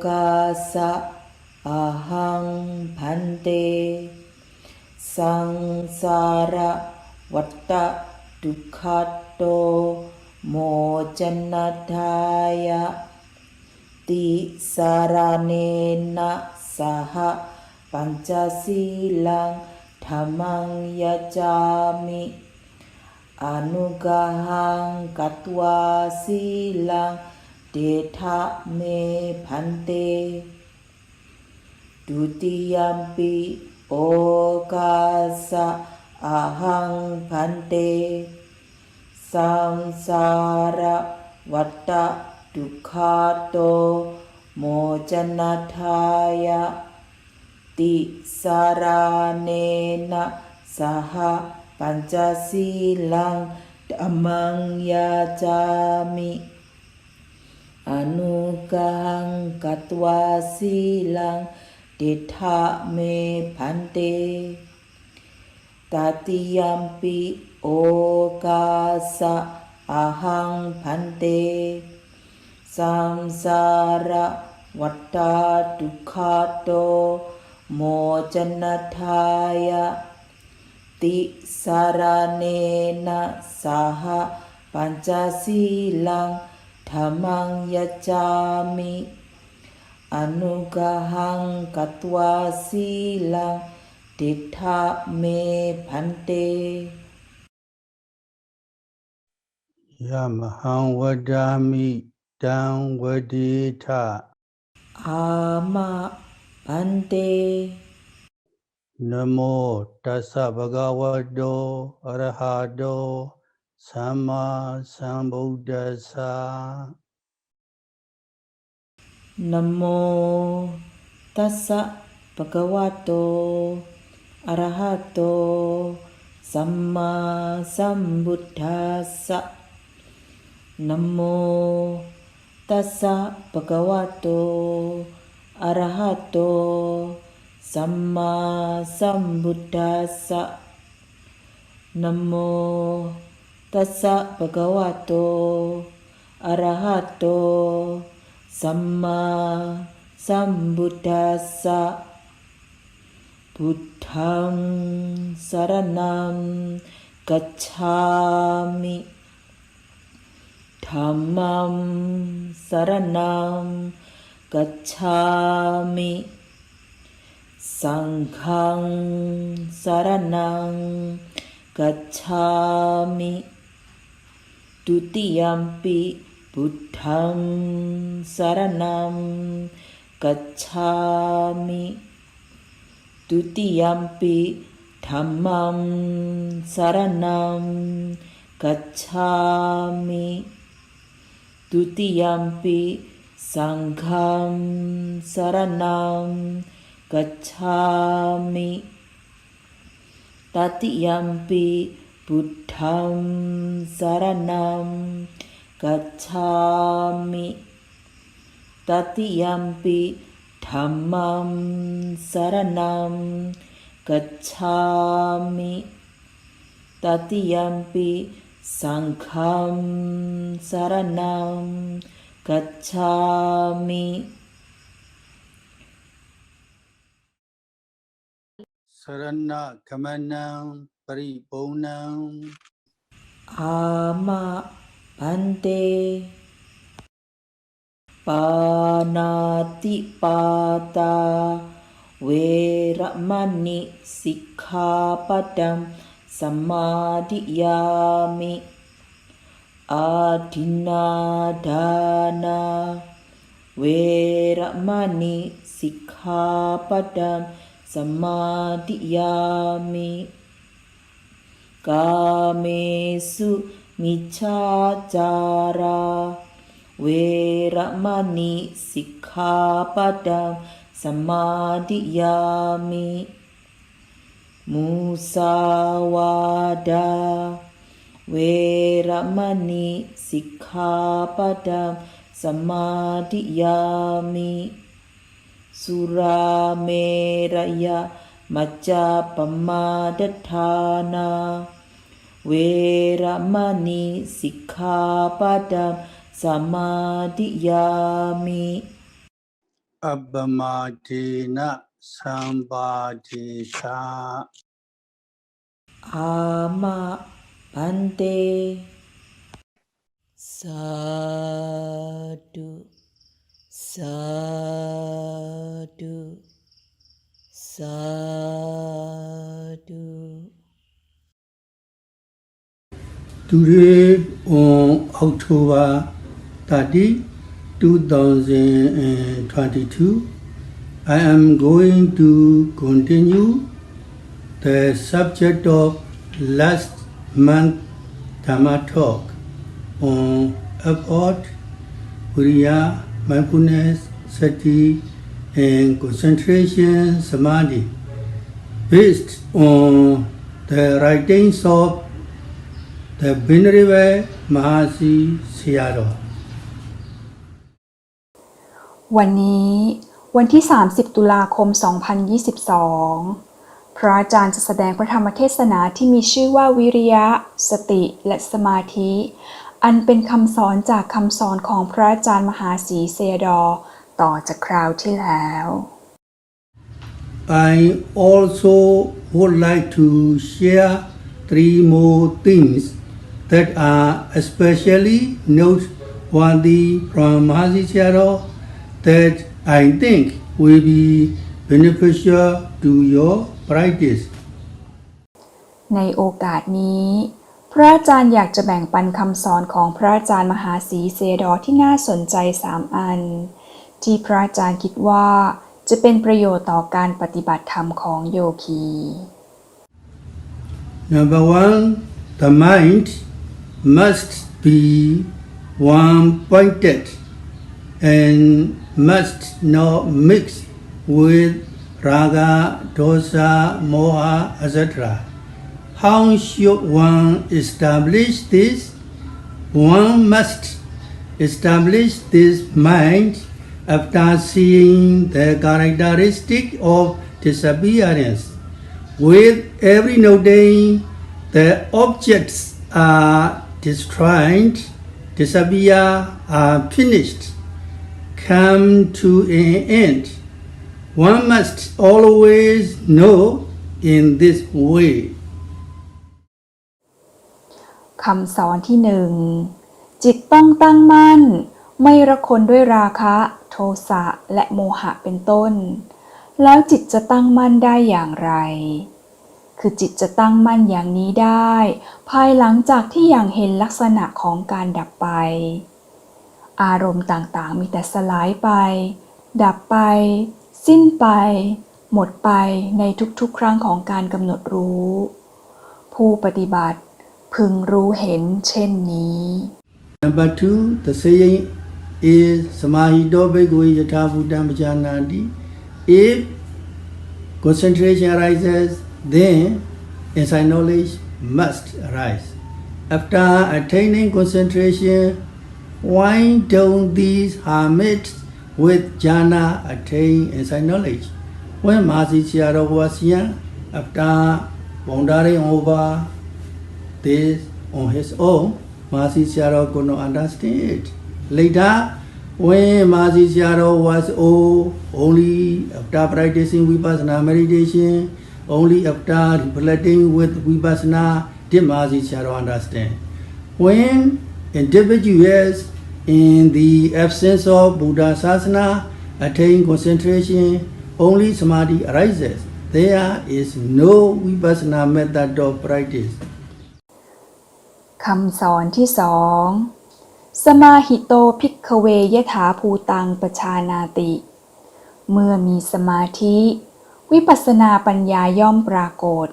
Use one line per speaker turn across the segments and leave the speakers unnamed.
กาสะอะหังพันเตสังสาระวัฏฏะทุกขัตโตโมจนัฏฐายะติสารเนนะสหปัญจศีลังธัมมังยัจฉามิอนุกหังกัตวาศีลังเตถะเมพันเตดุติยัมปิโอกาสะอะหังพันเตสังสาระวัฏฏะทุกขัตโตโมจนัฏฐายะติสารเนนะสหปัญจศีลังธัมมังยัจฉามิอนุกังกัตวาศีลังติถะเมพันเตตติยัมปิโอกาสะอะหังพันเตสังสาระวัฏฏะทุกขัตโตโมจนัฏฐายะติสารเนนะสหปัญจศีลังธัมมังยัจฉามิอนุกหังกัตวาศีลังติถะเมพันเต
ยามหังวดามิตังวดิทะ
อามะพันเต
นะโมตัสสะภะคะวะโตอะระหะโตสัมมาสัมพุทธัสสะ
นะโมตัสสะภะคะวะโตอะระหะโตสัมมาสัมพุทธัสสะนะโมตัสสะภะคะวะโตอะระหะโตสัมมาสัมพุทธัสสะนะโมตัสสะภะคะวะโตอะระหะโตสัมมาสัมพุทธัสสะพุทธังสรณังกัจฉามิธัมมังสรณังกัจฉามิสังฆังสรณังกัจฉามิทุติยัมปิพุทธังสรณังกัจฉามิทุติยัมปิธัมมังสรณังกัจฉามิทุติยัมปิสังฆังสรณังกัจฉามิตติยัมปิพุทธังสรณังกัจฉามิตติยัมปิธัมมังสรณังกัจฉามิตติยัมปิสังฆังสรณังกัจฉามิ
สรณะคัมมนังปริปูรณัง
อามะพันเตปานาติปาตาเวระมณีสิกขาปัฏฐังสมาธิยามิอาทินนาทานาเวระมณีสิกขาปัฏฐังสมาธิยามิกาเมสุมิจฉาจาราเวระมณีสิกขาปัฏฐังสมาธิยามิมุสาวาทาเวระมณีสิกขาปัฏฐังสมาธิยามิสุราเมรยมัจจปมาทฐานาเวระมณีสิกขาปัฏฐังสมาธิยามิ
อัปปมาเทนะสัมปาทิชา
อามะพันเตสาธุสาธุสาธุ
Today on October 30, 2022, I am going to continue the subject of last month Dhamma talk on effort, Viriya, Mindfulness, Sati, and concentration samadhi, based on the writings of the Venerable Mahasi Sayadaw.
วันนี้วันที่ 30 ตุลาคม 2022 พระอาจารย์จะแสดงพระธรรมเทศนาที่มีชื่อว่าวิริยะ สติ และสมาธิ อันเป็นคำสอนจากคำสอนของพระอาจารย์มหาศรีเซยดอต่อจากคราวที่แล้ว
I also would like to share 3 more things that are especially noteworthy from Mahasi Sayadaw that I think will be beneficial to your practice.
ในโอกาสนี้พระอาจารย์อยากจะแบ่งปันคำสอนของพระอาจารย์มหาศรีเซยดอที่น่าสนใจ3 อันที่พระอาจารย์คิดว่าจะเป็นประโยชน์ต่อการปฏิบัติธรรมของโยคี
Number 1, the mind must be one-pointed and must not mix with raga, dosa, moha, etc. How should one establish this? One must establish this mind after seeing the characteristic of disappearance. With every noting, the objects are destroyed, disappear, are finished, come to an end. One must always know in this way.
คำสอนที่ 1 จิตต้องตั้งมั่นไม่ระคนด้วยราคะ โทสะ และโมหะเป็นต้น แล้วจิตจะตั้งมั่นได้อย่างไร คือจิตจะตั้งมั่นอย่างนี้ได้ภายหลังจากที่อย่างเห็นลักษณะของการดับไปอารมณ์ต่างๆมีแต่สลายไปดับไปสิ้นไปหมดไปในทุกๆครั้งของการกำหนดรู้ผู้ปฏิบัติพึงรู้เห็นเช่นนี้
Number 2, the saying is samahito bhikkhave yatha bhutam pajanati. If concentration arises, then insight knowledge must arise. After attaining concentration, why don't these hermits with jhana attain insight knowledge? When Mahasi Sayadaw was young, after pondering over this on his own, Mahasi Sayadaw could not understand it. Later, when Mahasi Sayadaw was old, only after practicing vipassana meditation, only after reflecting with vipassana did Mahasi Sayadaw understand. When individuals in the absence of Buddha Sasana attain concentration, only samadhi arises. There is no vipassana method of practice.
คำสอนที่ 2 สมาหิโตภิกขเวยถาภูตังปชานาติ เมื่อมีสมาธิวิปัสสนาปัญญาย่อมปรากฏ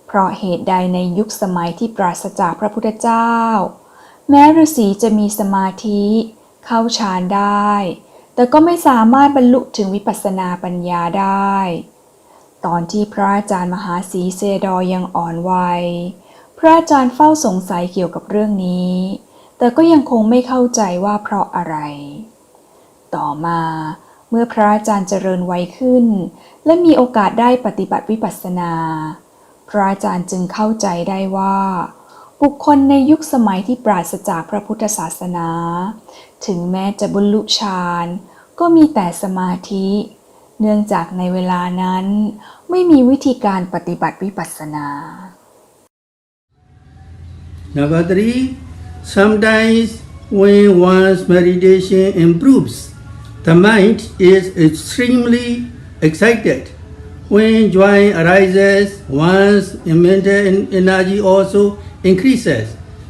เพราะเหตุใดในยุคสมัยที่ปราศจากพระพุทธเจ้าแม้ฤาษีจะมีสมาธิเข้าฌานได้ แต่ก็ไม่สามารถบรรลุถึงวิปัสสนาปัญญาได้ ตอนที่พระอาจารย์มหาศรีเซยดอยังอ่อนวัยพระอาจารย์เฝ้าสงสัยเกี่ยวกับเรื่องนี้แต่ก็ยังคงไม่เข้าใจว่าเพราะอะไร ต่อมาเมื่อพระอาจารย์เจริญวัยขึ้นและมีโอกาสได้ปฏิบัติวิปัสสนาพระอาจารย์จึงเข้าใจได้ว่าบุคคลในยุคสมัยที่ปราศจากพระพุทธศาสนาถึงแม้จะบรรลุฌาน ก็มีแต่สมาธิเนื่องจากในเวลานั้นไม่มีวิธีการปฏิบัติวิปัสสนา
Number 3, sometimes when one's meditation improves, the mind is extremely excited. When joy arises, one's mental energy also increases.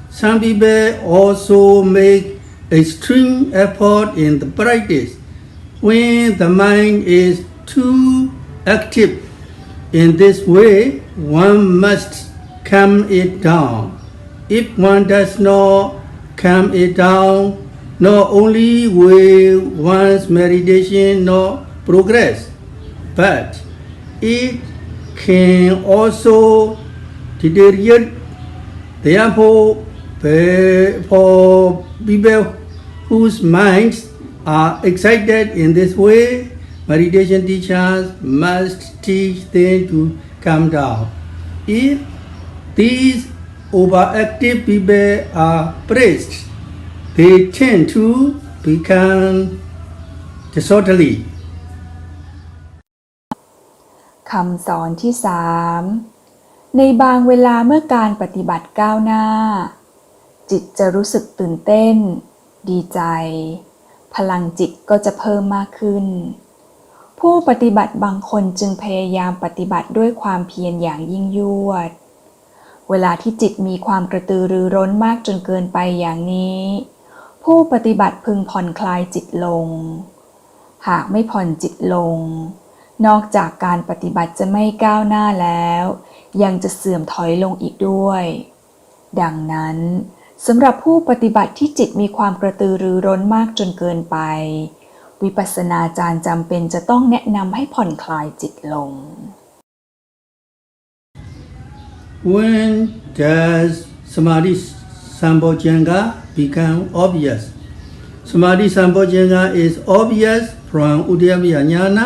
Some people also make extreme effort in the practice. When the mind is too active in this way, one must calm it down. If one does not calm it down, not only will one's meditation not progress, but it can also deteriorate. Therefore, for people whose minds are excited in this way, meditation teachers must teach them to calm down. If these overactive people are praised, they tend to become disorderly.
คำสอนที่ 3 ในบางเวลาเมื่อการปฏิบัติก้าวหน้าจิตจะรู้สึกตื่นเต้นดีใจพลังจิตก็จะเพิ่มมากขึ้นผู้ปฏิบัติบางคนจึงพยายามปฏิบัติด้วยความเพียรอย่างยิ่งยวดเวลาที่จิตมีความกระตือรือร้นมากจนเกินไปอย่างนี้ผู้ปฏิบัติพึงผ่อนคลายจิตลงหากไม่ผ่อนจิตลงนอกจากการปฏิบัติจะไม่ก้าวหน้าแล้วยังจะเสื่อมถอยลงอีกด้วยดังนั้นสำหรับผู้ปฏิบัติที่จิตมีความกระตือรือร้นมากจนเกินไปวิปัสสนาจารย์จำเป็นจะต้องแนะนำให้ผ่อนคลายจิตลง
When does samadhi sambojjhanga become obvious? Samadhi sambojjhanga is obvious from uddiyana jnana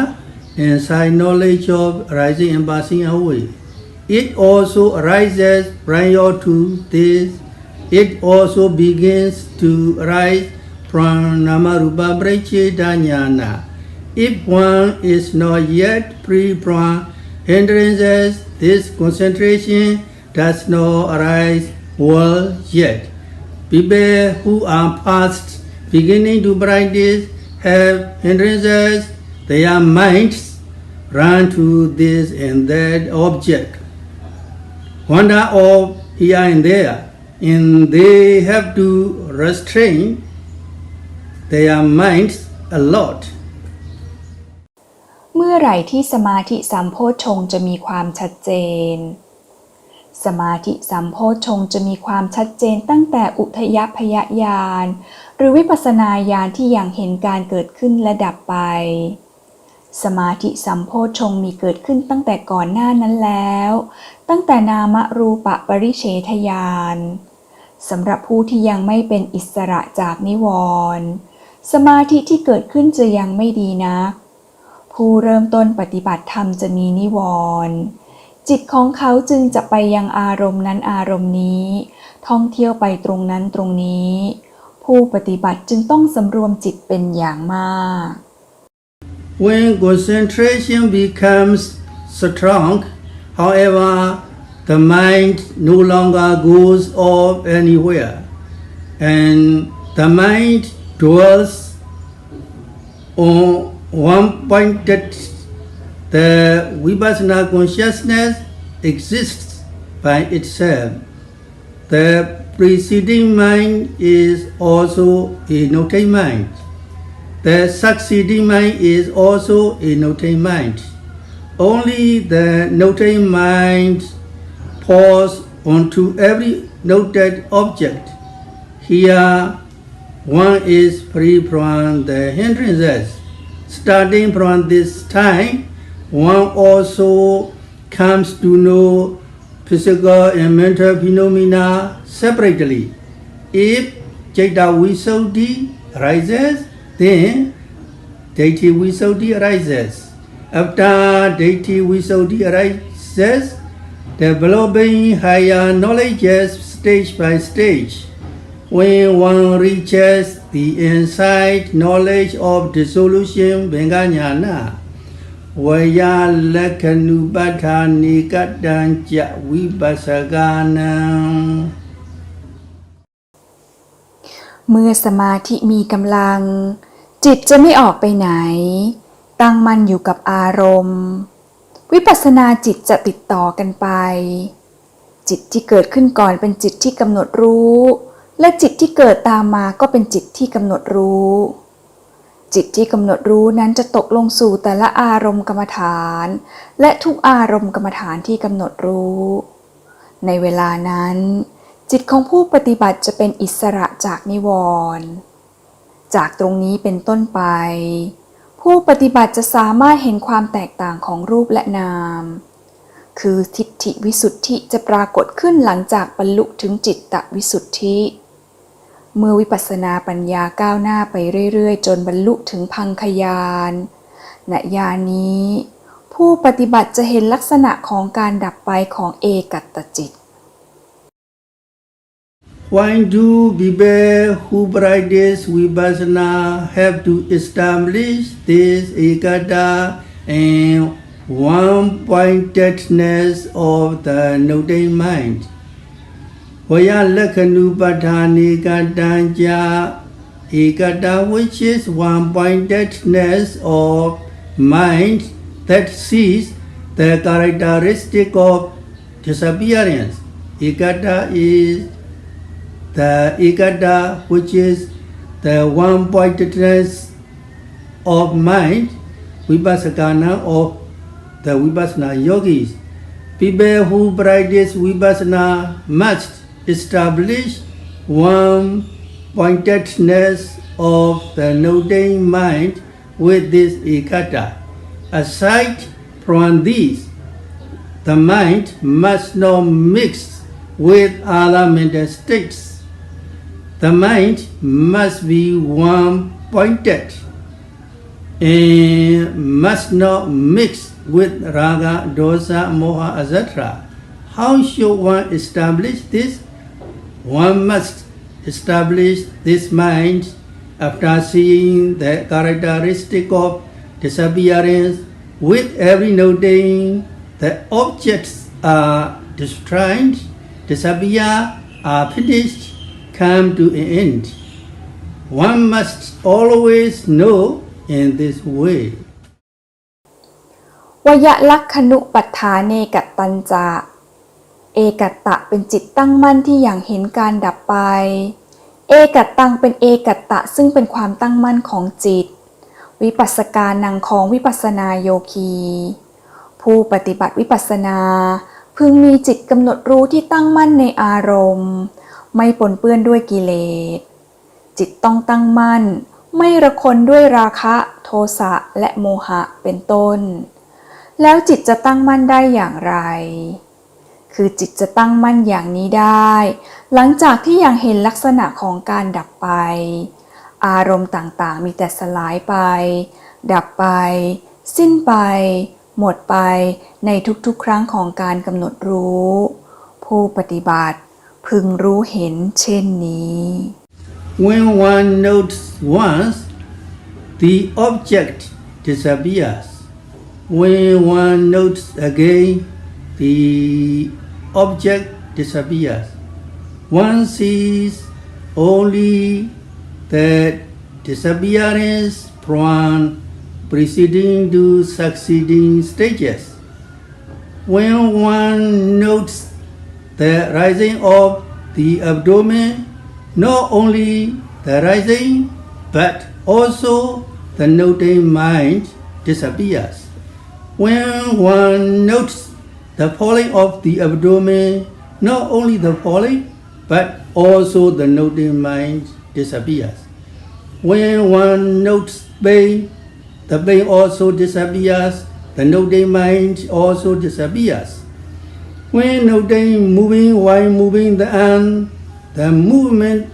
and sight knowledge of rising and passing away. It also arises prior to this. It also begins to rise from nama-rupa paricceda jnana. If one is not yet free from hindrances, this concentration does not arise well yet. People who are past beginning to practice have hindrances. Their minds run to this and that object, wander off here and there, and they have to restrain their minds a lot.
เมื่อไหร่ที่สมาธิสัมโพชฌงค์จะมีความชัดเจนสมาธิสัมโพชฌงค์จะมีความชัดเจนตั้งแต่อุทยพยญาณหรือวิปัสสนาญาณที่ยังเห็นการเกิดขึ้นและดับไปสมาธิสัมโพชฌงค์มีเกิดขึ้นตั้งแต่ก่อนหน้านั้นแล้วตั้งแต่นามรูปปริเฉทญาณสำหรับผู้ที่ยังไม่เป็นอิสระจากนิวรณ์สมาธิที่เกิดขึ้นจะยังไม่ดีนักผู้เริ่มต้นปฏิบัติธรรมจะมีนิวรณ์จิตของเขาจึงจะไปยังอารมณ์นั้นอารมณ์นี้ท่องเที่ยวไปตรงนั้นตรงนี้ผู้ปฏิบัติจึงต้องสำรวมจิตเป็นอย่างมาก
When concentration becomes strong, however, the mind no longer goes off anywhere, and the mind dwells on one pointed. The vipassana consciousness exists by itself. The preceding mind is also a noting mind. The succeeding mind is also a noting mind. Only the noting mind pours onto every noted object. Here, one is free from the hindrances. Starting from this time, one also comes to know physical and mental phenomena separately. If Citta Visuddhi arises, then Ditthi Visuddhi arises. After Ditthi Visuddhi arises, developing higher knowledges stage by stage. When one reaches the insight knowledge of dissolution benganyana vaya lakhanupatthani kattanja vipassaganam
เมื่อสมาธิมีกำลังจิตจะไม่ออกไปไหนตั้งมั่นอยู่กับอารมณ์วิปัสสนาจิตจะติดต่อกันไปจิตที่เกิดขึ้นก่อนเป็นจิตที่กำหนดรู้และจิตที่เกิดตามมาก็เป็นจิตที่กำหนดรู้จิตที่กำหนดรู้นั้นจะตกลงสู่แต่ละอารมณ์กรรมฐานและทุกอารมณ์กรรมฐานที่กำหนดรู้ในเวลานั้นจิตของผู้ปฏิบัติจะเป็นอิสระจากนิวรณ์จากตรงนี้เป็นต้นไปผู้ปฏิบัติจะสามารถเห็นความแตกต่างของรูปและนามคือทิฏฐิวิสุทธิจะปรากฏขึ้นหลังจากบรรลุถึงจิตตวิสุทธิเมื่อวิปัสสนาปัญญาก้าวหน้าไปเรื่อยๆจนบรรลุถึงพังคญาณณญาณนี้ผู้ปฏิบัติจะเห็นลักษณะของการดับไปของเอกัตตจิต
Why do people who practice vipassana have to establish this ekata and one-pointedness of the noting mind? Vaya lakhanupatthani kattanja ekata, which is one-pointedness of mind that sees the characteristic of disappearance. Ekata is the ekata, which is the one-pointedness of mind, vipassana of the vipassana yogis. People who practice vipassana must establish one-pointedness of the noting mind with this ekata. Aside from these, the mind must not mix with other mental states. The mind must be one-pointed and must not mix with raga, dosa, moha, etc. How should one establish this? One must establish this mind after seeing the characteristic of disappearance with every noting. The objects are destroyed, disappear, are finished, come to an end. One must always know in this way.
วยลักขณุปัฏฐาเนกัตตัญจะเอกัตตะเป็นจิตตั้งมั่นที่อย่างเห็นการดับไปเอกัตตังเป็นเอกัตตะซึ่งเป็นความตั้งมั่นของจิตวิปัสสกานังของวิปัสสนาโยคีผู้ปฏิบัติวิปัสสนาพึงมีจิตกำหนดรู้ที่ตั้งมั่นในอารมณ์ไม่ปนเปื้อนด้วยกิเลสจิตต้องตั้งมั่นไม่ระคนด้วยราคะโทสะและโมหะเป็นต้นแล้วจิตจะตั้งมั่นได้อย่างไรคือจิตจะตั้งมั่นอย่างนี้ได้หลังจากที่ยังเห็นลักษณะของการดับไปอารมณ์ต่างๆมีแต่สลายไปดับไปสิ้นไปหมดไปในทุกๆครั้งของการกำหนดรู้ผู้ปฏิบัติพึงรู้เห็นเช่นนี้
When one notes once, the object disappears. When one notes again, the object disappears. One sees only the disappearance from preceding to succeeding stages. When one notes the rising of the abdomen, not only the rising but also the noting mind disappears. When one notes the falling of the abdomen, not only the falling but also the noting mind disappears. When one notes pain, the pain also disappears, the noting mind also disappears. When noting moving while moving the arm, the movement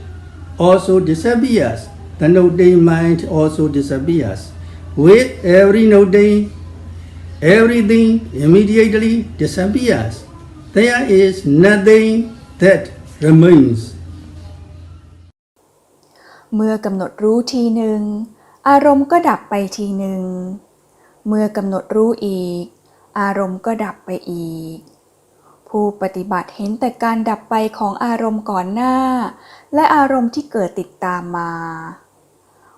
also disappears. The noting mind also disappears. With every noting, everything immediately disappears. There is nothing that remains.
เมื่อกำหนดรู้ทีหนึ่งอารมณ์ก็ดับไปทีหนึ่งเมื่อกำหนดรู้อีกอารมณ์ก็ดับไปอีกผู้ปฏิบัติเห็นแต่การดับไปของอารมณ์ก่อนหน้าและอารมณ์ที่เกิดติดตามมา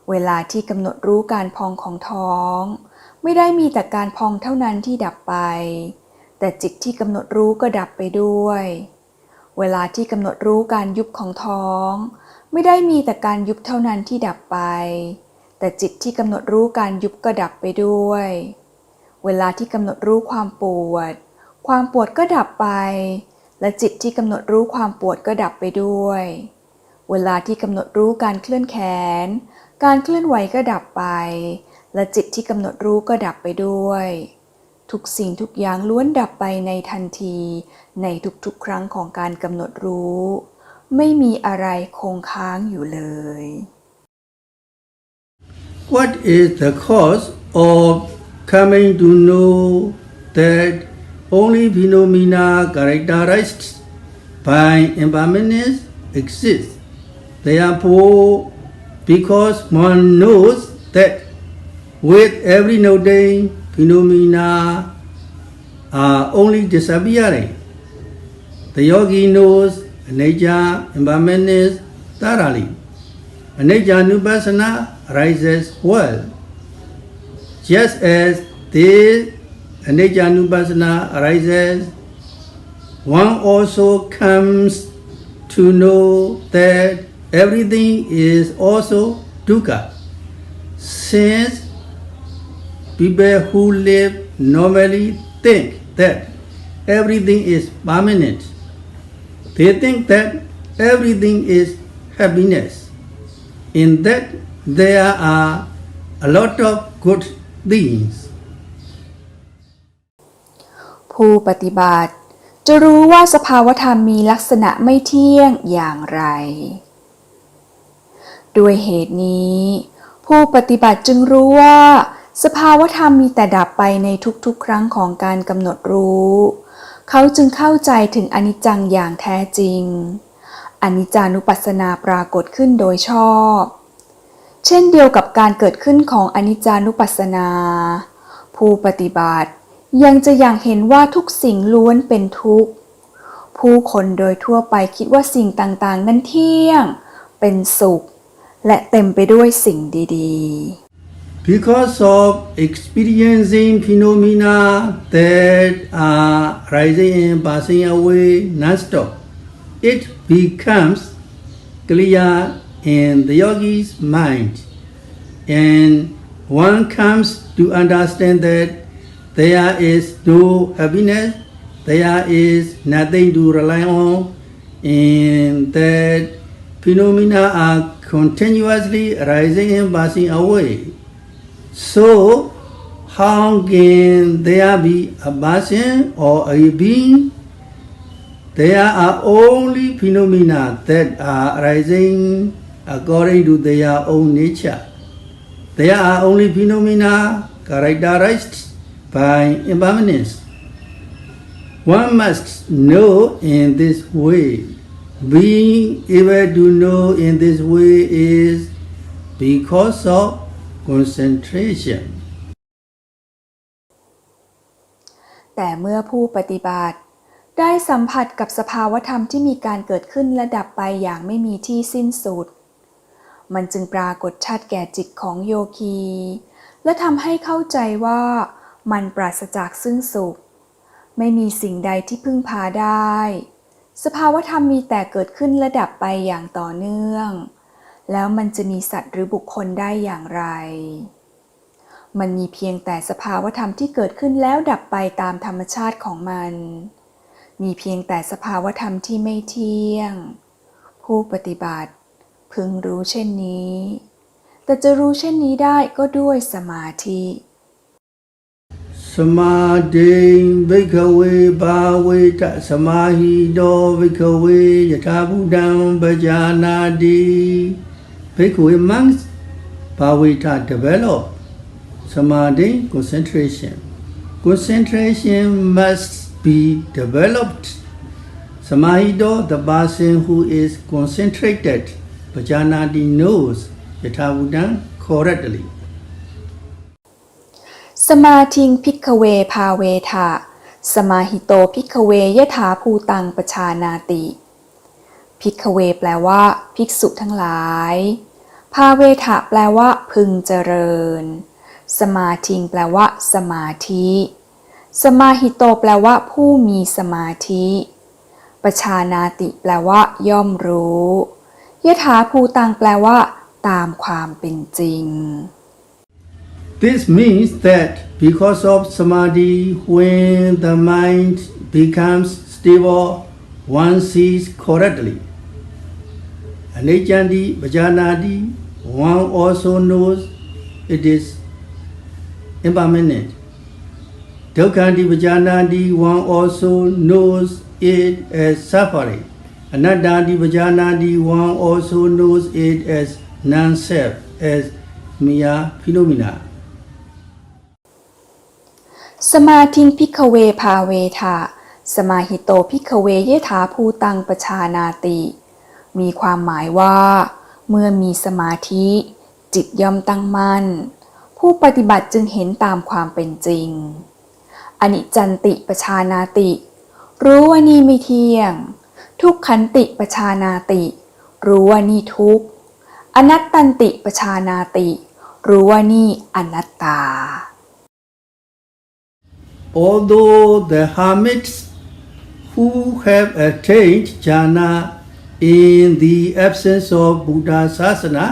เวลาที่กำหนดรู้การพองของท้องไม่ได้มีแต่การพองเท่านั้นที่ดับไปแต่จิตที่กำหนดรู้ก็ดับไปด้วยเวลาที่กำหนดรู้การยุบของท้องไม่ได้มีแต่การยุบเท่านั้นที่ดับไปแต่จิตที่กำหนดรู้การยุบก็ดับไปด้วยเวลาที่กำหนดรู้ความปวดก็ดับไปและจิตที่กำหนดรู้ความปวดก็ดับไปด้วยเวลาที่กำหนดรู้การเคลื่อนแขนการเคลื่อนไหวก็ดับไปและจิตที่กำหนดรู้ก็ดับไปด้วยทุกสิ่งทุกอย่างล้วนดับไปในทันทีในทุกๆครั้งของการกำหนดรู้ไม่มีอะไรคงค้างอยู่เลย
What is the cause of coming to know that only phenomena characterized by impermanence exist? Therefore, because one knows that with every noting, phenomena are only disappearing, the yogi knows anicca impermanence thoroughly. Anicca nupassana arises well. Just as this anicca nupassana arises, one also comes to know that everything is also dukkha. Since people who live normally think that everything is permanent, they think that everything is happiness. In that there are a lot of good things.
ผู้ปฏิบัติจะรู้ว่าสภาวธรรมมีลักษณะไม่เที่ยงอย่างไรด้วยเหตุนี้ผู้ปฏิบัติจึงรู้ว่าสภาวธรรมมีแต่ดับไปในทุกๆครั้งของการกำหนดรู้เขาจึงเข้าใจถึงอนิจจังอย่างแท้จริงอนิจจานุปัสสนาปรากฏขึ้นโดยชอบเช่นเดียวกับการเกิดขึ้นของอนิจจานุปัสสนาผู้ปฏิบัติยังจะอย่างเห็นว่าทุกสิ่งล้วนเป็นทุกข์ผู้คนโดยทั่วไปคิดว่าสิ่งต่างๆนั้นเที่ยงเป็นสุขและเต็มไปด้วยสิ่งดีๆ
Because of experiencing phenomena that are rising and passing away non-stop, it becomes clear in the yogi's mind, and one comes to understand that there is no happiness, there is nothing to rely on, and that phenomena are continuously rising and passing away. So, how can there be a person or a being? There are only phenomena that are rising according to their own nature. There are only phenomena characterized by impermanence. One must know in this way. Being able to know in this way is because of concentration.
แต่เมื่อผู้ปฏิบัติได้สัมผัสกับสภาวธรรมที่มีการเกิดขึ้นและดับไปอย่างไม่มีที่สิ้นสุดมันจึงปรากฏชัดแก่จิตของโยคีและทำให้เข้าใจว่ามันปราศจากซึ่งสุขไม่มีสิ่งใดที่พึ่งพาได้สภาวธรรมมีแต่เกิดขึ้นและดับไปอย่างต่อเนื่องแล้วมันจะมีสัตว์หรือบุคคลได้อย่างไรมันมีเพียงแต่สภาวธรรมที่เกิดขึ้นแล้วดับไปตามธรรมชาติของมันมีเพียงแต่สภาวธรรมที่ไม่เที่ยงผู้ปฏิบัติพึงรู้เช่นนี้แต่จะรู้เช่นนี้ได้ก็ด้วยสมาธิ
Samadhi bhikkhave bhaveta samahido bhikkhave yatha buddham bhajanati bhikkhave monks bhaveta develop Samadhi concentration must be developed Samahido the person who is concentrated Pajanati knows Yathabhutam correctly.
สมาธิงภิกขเวภาเวทะสมาหิโตภิกขเวยถาภูตังปชานาติภิกขเวแปลว่าภิกษุทั้งหลายภาเวทะแปลว่าพึงเจริญสมาธิงแปลว่าสมาธิสมาหิโตแปลว่าผู้มีสมาธิปชานาติแปลว่าย่อมรู้ยถาภูตังแปลว่าตามความเป็นจริง
This means that because of samadhi, when the mind becomes stable, one sees correctly. Anechanti, Vajanati, one also knows it is impermanent. Dukkhanti, Vajanati, one also knows it as suffering. Anattati, Vajanati, one also knows it as non-self, as mere phenomena.
สมาธิงภิกขเวภาเวทะสมาหิโตภิกขเวเยถาภูตังปชานาติมีความหมายว่าเมื่อมีสมาธิจิตย่อมตั้งมั่นผู้ปฏิบัติจึงเห็นตามความเป็นจริงอนิจจันติปชานาติรู้ว่านี่ไม่เที่ยงทุกขันติปชานาติรู้ว่านี่ทุกข์อนัตตันติปชานาติรู้ว่านี่อนัตตา
Although the hermits who have attained jhana in the absence of Buddha Sasana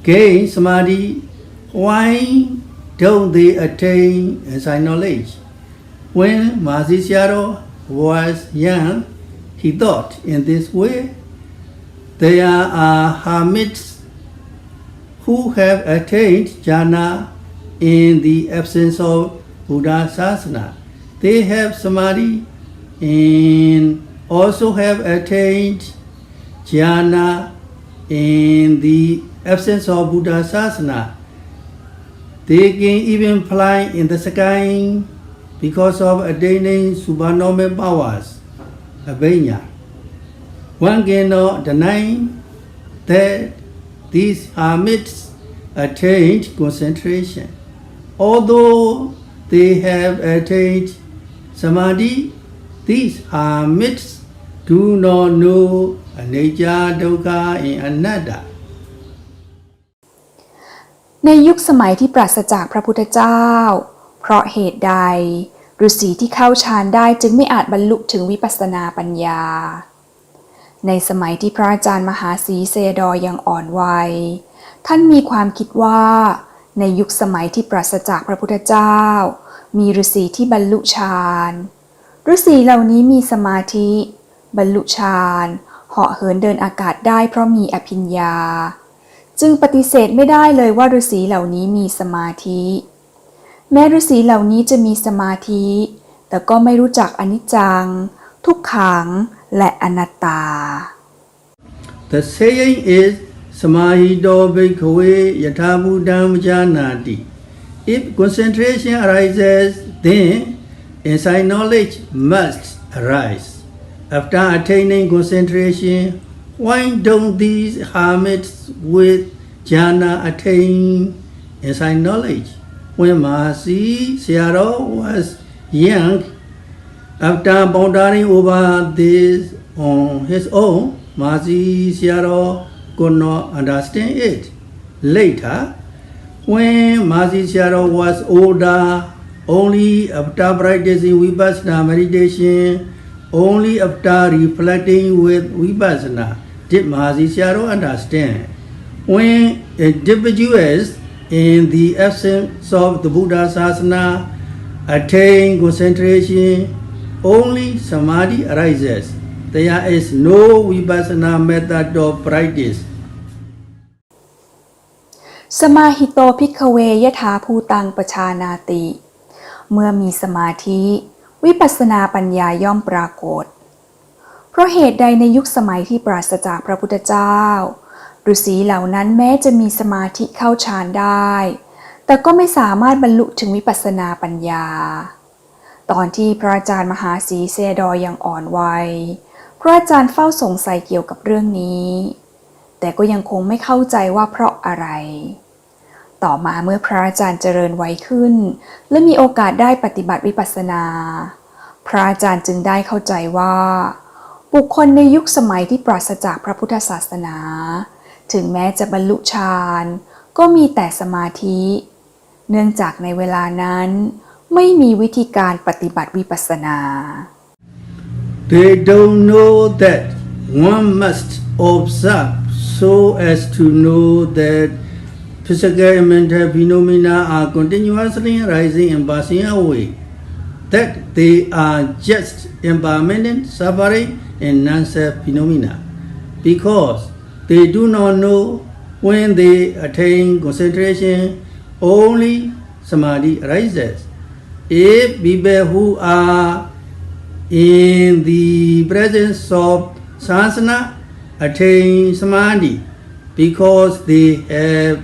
gain samadhi, why don't they attain insight knowledge? When Mahasi Sayadaw was young, he thought in this way. There are hermits who have attained jhana in the absence of Buddha Sasana. They have samadhi and also have attained jhana in the absence of Buddha Sasana. They can even fly in the sky because of attaining supernormal powers, abhinya. One cannot deny that these hermits attained concentration. Although they have attained samadhi, these hermits do not know anicca, dukkha, and anatta.
ในยุคสมัยที่ปราศจากพระพุทธเจ้าเพราะเหตุใดฤาษีที่เข้าฌานได้จึงไม่อาจบรรลุถึงวิปัสสนาปัญญาในสมัยที่พระอาจารย์มหาศรีเสดอยังอ่อนวัยท่านมีความคิดว่าในยุคสมัยที่ปราศจากพระพุทธเจ้ามีฤาษีที่บรรลุฌานฤาษีเหล่านี้มีสมาธิบรรลุฌานเหาะเหินเดินอากาศได้เพราะมีอภิญญาจึงปฏิเสธไม่ได้เลยว่าฤาษีเหล่านี้มีสมาธิแม้ฤาษีเหล่านี้จะมีสมาธิแต่ก็ไม่รู้จักอนิจจังทุกขังและอนัตตา
The saying is Samahito bhikkhave yathabhutam janati. If concentration arises, then insight knowledge must arise. After attaining concentration, why don't these hermits with jhana attain insight knowledge? When Mahasi Sayadaw was young, after pondering over this on his own, Mahasi Sayadaw could not understand it. Later, when Mahasi Sayadaw was older, only after practicing vipassana meditation, only after reflecting with vipassana, did Mahasi Sayadaw understand. When individuals in the absence of the Buddha Sasana attain concentration, only samadhi arises. There is no vipassana method of practice.
สมาหิโตภิกขเวยถาภูตังปชานาติเมื่อมีสมาธิวิปัสสนาปัญญาย่อมปรากฏเพราะเหตุใดในยุคสมัยที่ปราศจากพระพุทธเจ้าฤาษีเหล่านั้นแม้จะมีสมาธิเข้าฌานได้แต่ก็ไม่สามารถบรรลุถึงวิปัสสนาปัญญาตอนที่พระอาจารย์มหาศรีเสดอยังอ่อนวัยพระอาจารย์เฝ้าสงสัยเกี่ยวกับเรื่องนี้ แต่ก็ยังคงไม่เข้าใจว่าเพราะอะไรต่อมาเมื่อพระอาจารย์เจริญวัยขึ้นและมีโอกาสได้ปฏิบัติวิปัสสนาพระอาจารย์จึงได้เข้าใจว่าบุคคลในยุคสมัยที่ปราศจากพระพุทธศาสนาถึงแม้จะบรรลุฌานก็มีแต่สมาธิเนื่องจากในเวลานั้นไม่มีวิธีการปฏิบัติวิปัสสนา
They don't know that one must observe so as to know that physical and mental phenomena are continuously rising and passing away, that they are just impermanent, suffering, and non-self phenomena, because they do not know when they attain concentration, only samadhi arises. If people who are in the presence of sasana attain samadhi because they have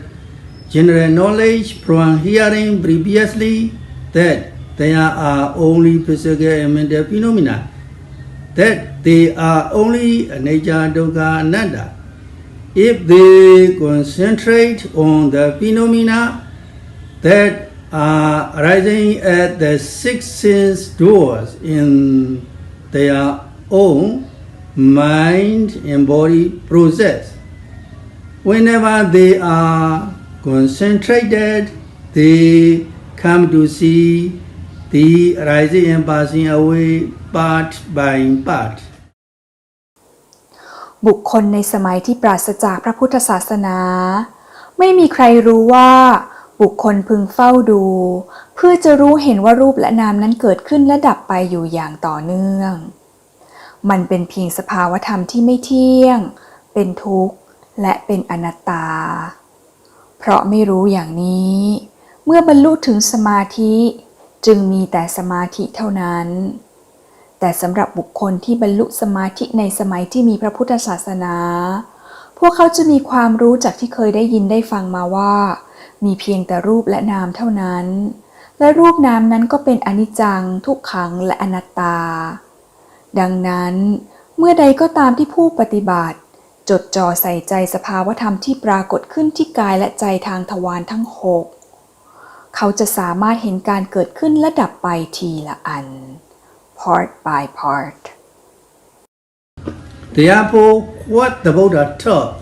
general knowledge from hearing previously that there are only physical and mental phenomena, that they are only anicca, dukkha, anatta. If they concentrate on the phenomena that are arising at the six sense doors in their own mind and body process, whenever they are concentrated, they come to see the rising and passing away part by part.
บุคคลในสมัยที่ปราศจากพระพุทธศาสนาไม่มีใครรู้ว่าบุคคลพึงเฝ้าดูเพื่อจะรู้เห็นว่ารูปและนามนั้นเกิดขึ้นและดับไปอยู่อย่างต่อเนื่องมันเป็นเพียงสภาวธรรมที่ไม่เที่ยงเป็นทุกข์และเป็นอนัตตาเพราะไม่รู้อย่างนี้เมื่อบรรลุถึงสมาธิจึงมีแต่สมาธิเท่านั้นแต่สำหรับบุคคลที่บรรลุสมาธิในสมัยที่มีพระพุทธศาสนาพวกเขาจะมีความรู้จากที่เคยได้ยินได้ฟังมาว่ามีเพียงแต่รูปและนามเท่านั้นและรูปนามนั้นก็เป็นอนิจจังทุกขังและอนัตตาดังนั้นเมื่อใดก็ตามที่ผู้ปฏิบัติจดจ่อใส่ใจสภาวธรรมที่ปรากฏขึ้นที่กายและใจทางทวารทั้งหกเขาจะสามารถเห็นการเกิดขึ้นและดับไปทีละอัน part by part.
Therefore, what the Buddha taught,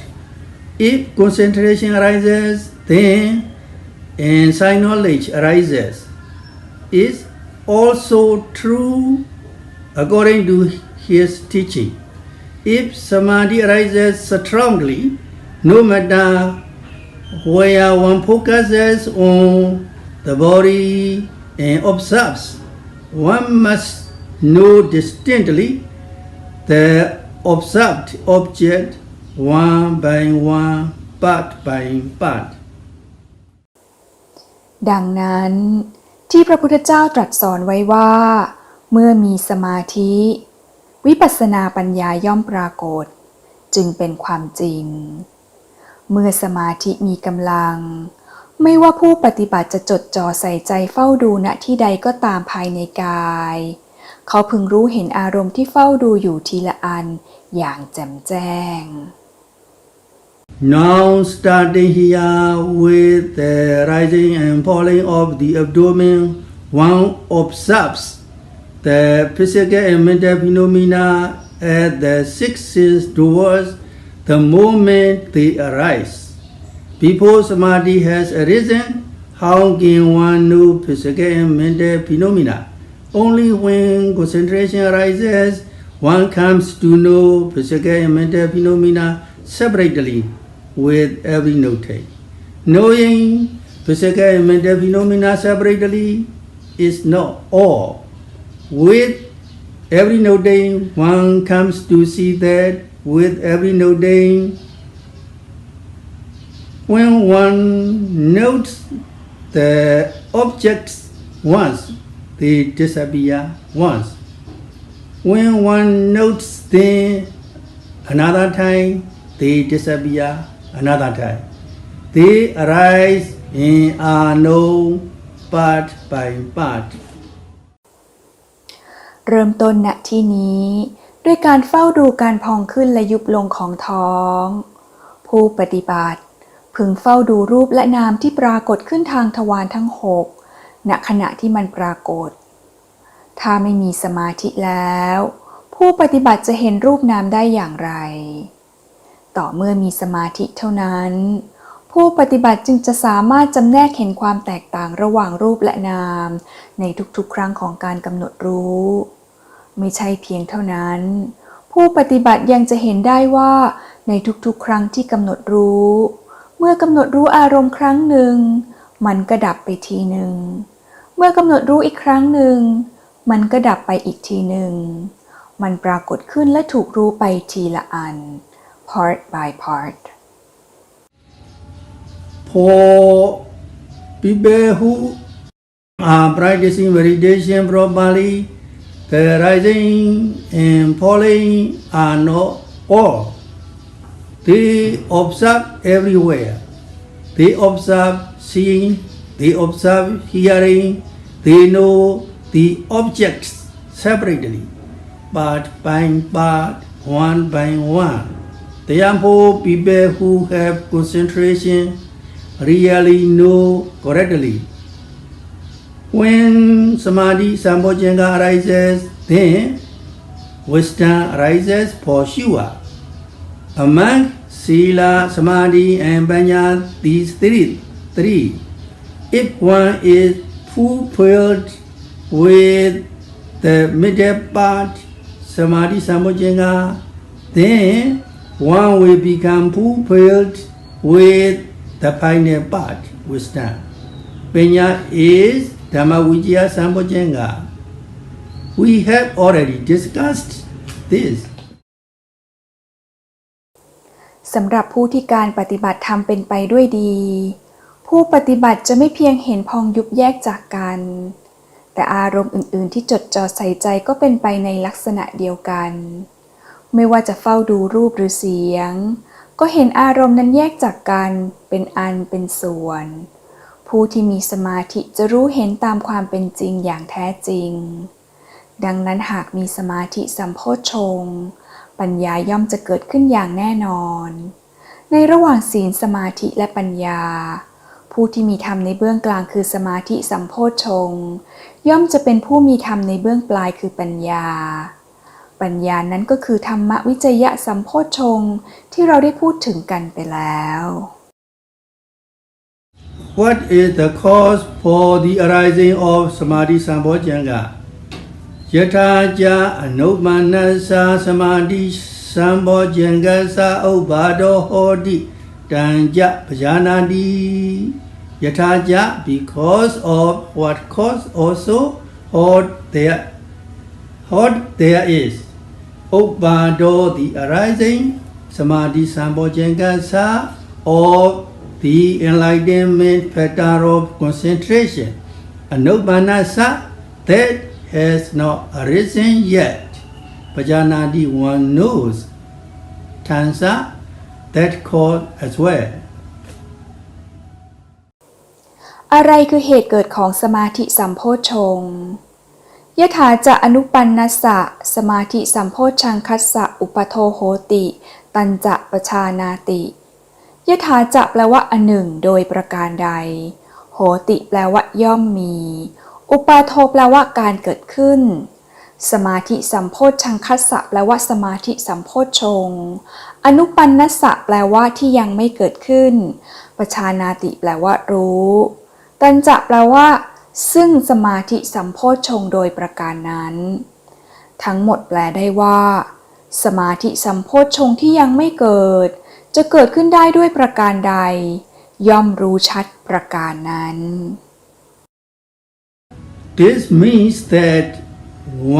if concentration arises, then insight knowledge arises, is also true according to his teaching. If samadhi arises strongly, no matter where one focuses on the body and observes, one must know distinctly the observed object one by one, part by part.
ดังนั้นที่พระพุทธเจ้าตรัสสอนไว้ว่าเมื่อมีสมาธิวิปัสสนาปัญญาย่อมปรากฏจึงเป็นความจริงเมื่อสมาธิมีกำลังไม่ว่าผู้ปฏิบัติจะจดจ่อใส่ใจเฝ้าดูณที่ใดก็ตามภายในกายเขาพึงรู้เห็นอารมณ์ที่เฝ้าดูอยู่ทีละอันอย่างแจ่มแจ้ง
Now starting here with the rising and falling of the abdomen, one observes the physical and mental phenomena at the six sense doors the moment they arise. Before samadhi has arisen, how can one know physical and mental phenomena? Only when concentration arises, one comes to know physical and mental phenomena separately with every noting. Knowing physical and mental phenomena separately is not all. With every noting, one comes to see that with every noting, when one notes the objects once, they disappear once. When one notes them another time, they disappear another time. They arise and are known part by part.
เริ่มต้นณที่นี้ด้วยการเฝ้าดูการพองขึ้นและยุบลงของท้องผ ผู้ปฏิบัติพึงเฝ้าดูรูปและนามที่ปรากฏขึ้นทางทวารทั้ง6ณขณะที่มันปรากฏถ้าไม่มีสมาธิแล้วผู้ปฏิบัติจะเห็นรูปนามได้อย่างไรต่อเมื่อมีสมาธิเท่านั้นผู้ปฏิบัติจึงจะสามารถจำแนกเห็นความแตกต่างระหว่างรูปและนามในทุกๆครั้งของการกำหนดรู้ไม่ใช่เพียงเท่านั้นผู้ปฏิบัติยังจะเห็นได้ว่าในทุกๆครั้งที่กำหนดรู้เมื่อกำหนดรู้อารมณ์ครั้งหนึ่งมันก็ดับไปทีหนึ่งเมื่อกำหนดรู้อีกครั้งหนึ่งมันก็ดับไปอีกทีหนึ่งมันปรากฏขึ้นและถูกรู้ไปทีละอัน part by part
For people who are practicing meditation properly, the rising and falling are not all. They observe everywhere. They observe seeing, they observe hearing, they know the objects separately, part by part, one by one. Therefore, people who have concentration really know correctly. When samadhi sambhojjhanga arises, then wisdom arises for sure. Among sila, samadhi, and panya, these three, if one is fulfilled with the middle part, samadhi sambhojjhanga, then one will become fulfilled with the final part, wisdom. Panya is Dhamma Vijaya Sambhojjhanga. We have already discussed this.
สำหรับผู้ที่การปฏิบัติธรรมเป็นไปด้วยดีผู้ปฏิบัติจะไม่เพียงเห็นพองยุบแยกจากกันแต่อารมณ์อื่นๆที่จดจ่อใส่ใจก็เป็นไปในลักษณะเดียวกันไม่ว่าจะเฝ้าดูรูปหรือเสียงก็เห็นอารมณ์นั้นแยกจากกันเป็นอันเป็นส่วนผู้ที่มีสมาธิจะรู้เห็นตามความเป็นจริงอย่างแท้จริงดังนั้นหากมีสมาธิสัมโพชฌงค์ปัญญาย่อมจะเกิดขึ้นอย่างแน่นอนในระหว่างศีลสมาธิและปัญญาผู้ที่มีธรรมในเบื้องกลางคือสมาธิสัมโพชฌงค์ย่อมจะเป็นผู้มีธรรมในเบื้องปลายคือปัญญาปัญญานั้นก็คือธรรมวิจยะสัมโพชฌงค์ที่เราได้พูดถึงกันไปแล้ว
What is the cause for the arising of samadhi sambhojjhanga? Yatha ja anupanassa samadhi sambhojjhangassa ubbado hoti tanja bhajanati. Yatha ja because of what cause also hot there is. Ubbado the arising samadhi sambhojjhangassa of the enlightenment factor of concentration. Anupanassa that has not arisen yet. Bhajanati one knows. Tansa that cause as well.
อะไรคือเหตุเกิดของสมาธิสัมโพชฌงค์ยถาจะอนุปันนัสสะสมาธิสัมโพชฌังคัสสะอุปโทโหติตัญจะปชานาติยถาจะแปลว่าอันหนึ่งโดยประการใดโหติแปลว่าย่อมมีอุปาโทแปลว่าการเกิดขึ้นสมาธิสัมโพชฌังคัสสะแปลว่าสมาธิสัมโพชฌงค์อนุปันนัสสะแปลว่าที่ยังไม่เกิดขึ้นปชานาติแปลว่ารู้ตัญจะแปลว่าซึ่งสมาธิสัมโพชฌงค์โดยประการนั้นทั้งหมดแปลได้ว่าสมาธิสัมโพชฌงค์ที่ยังไม่เกิดจะเกิดขึ้นได้ด้วยประการใดย่อมรู้ชัดประการนั้น
This means that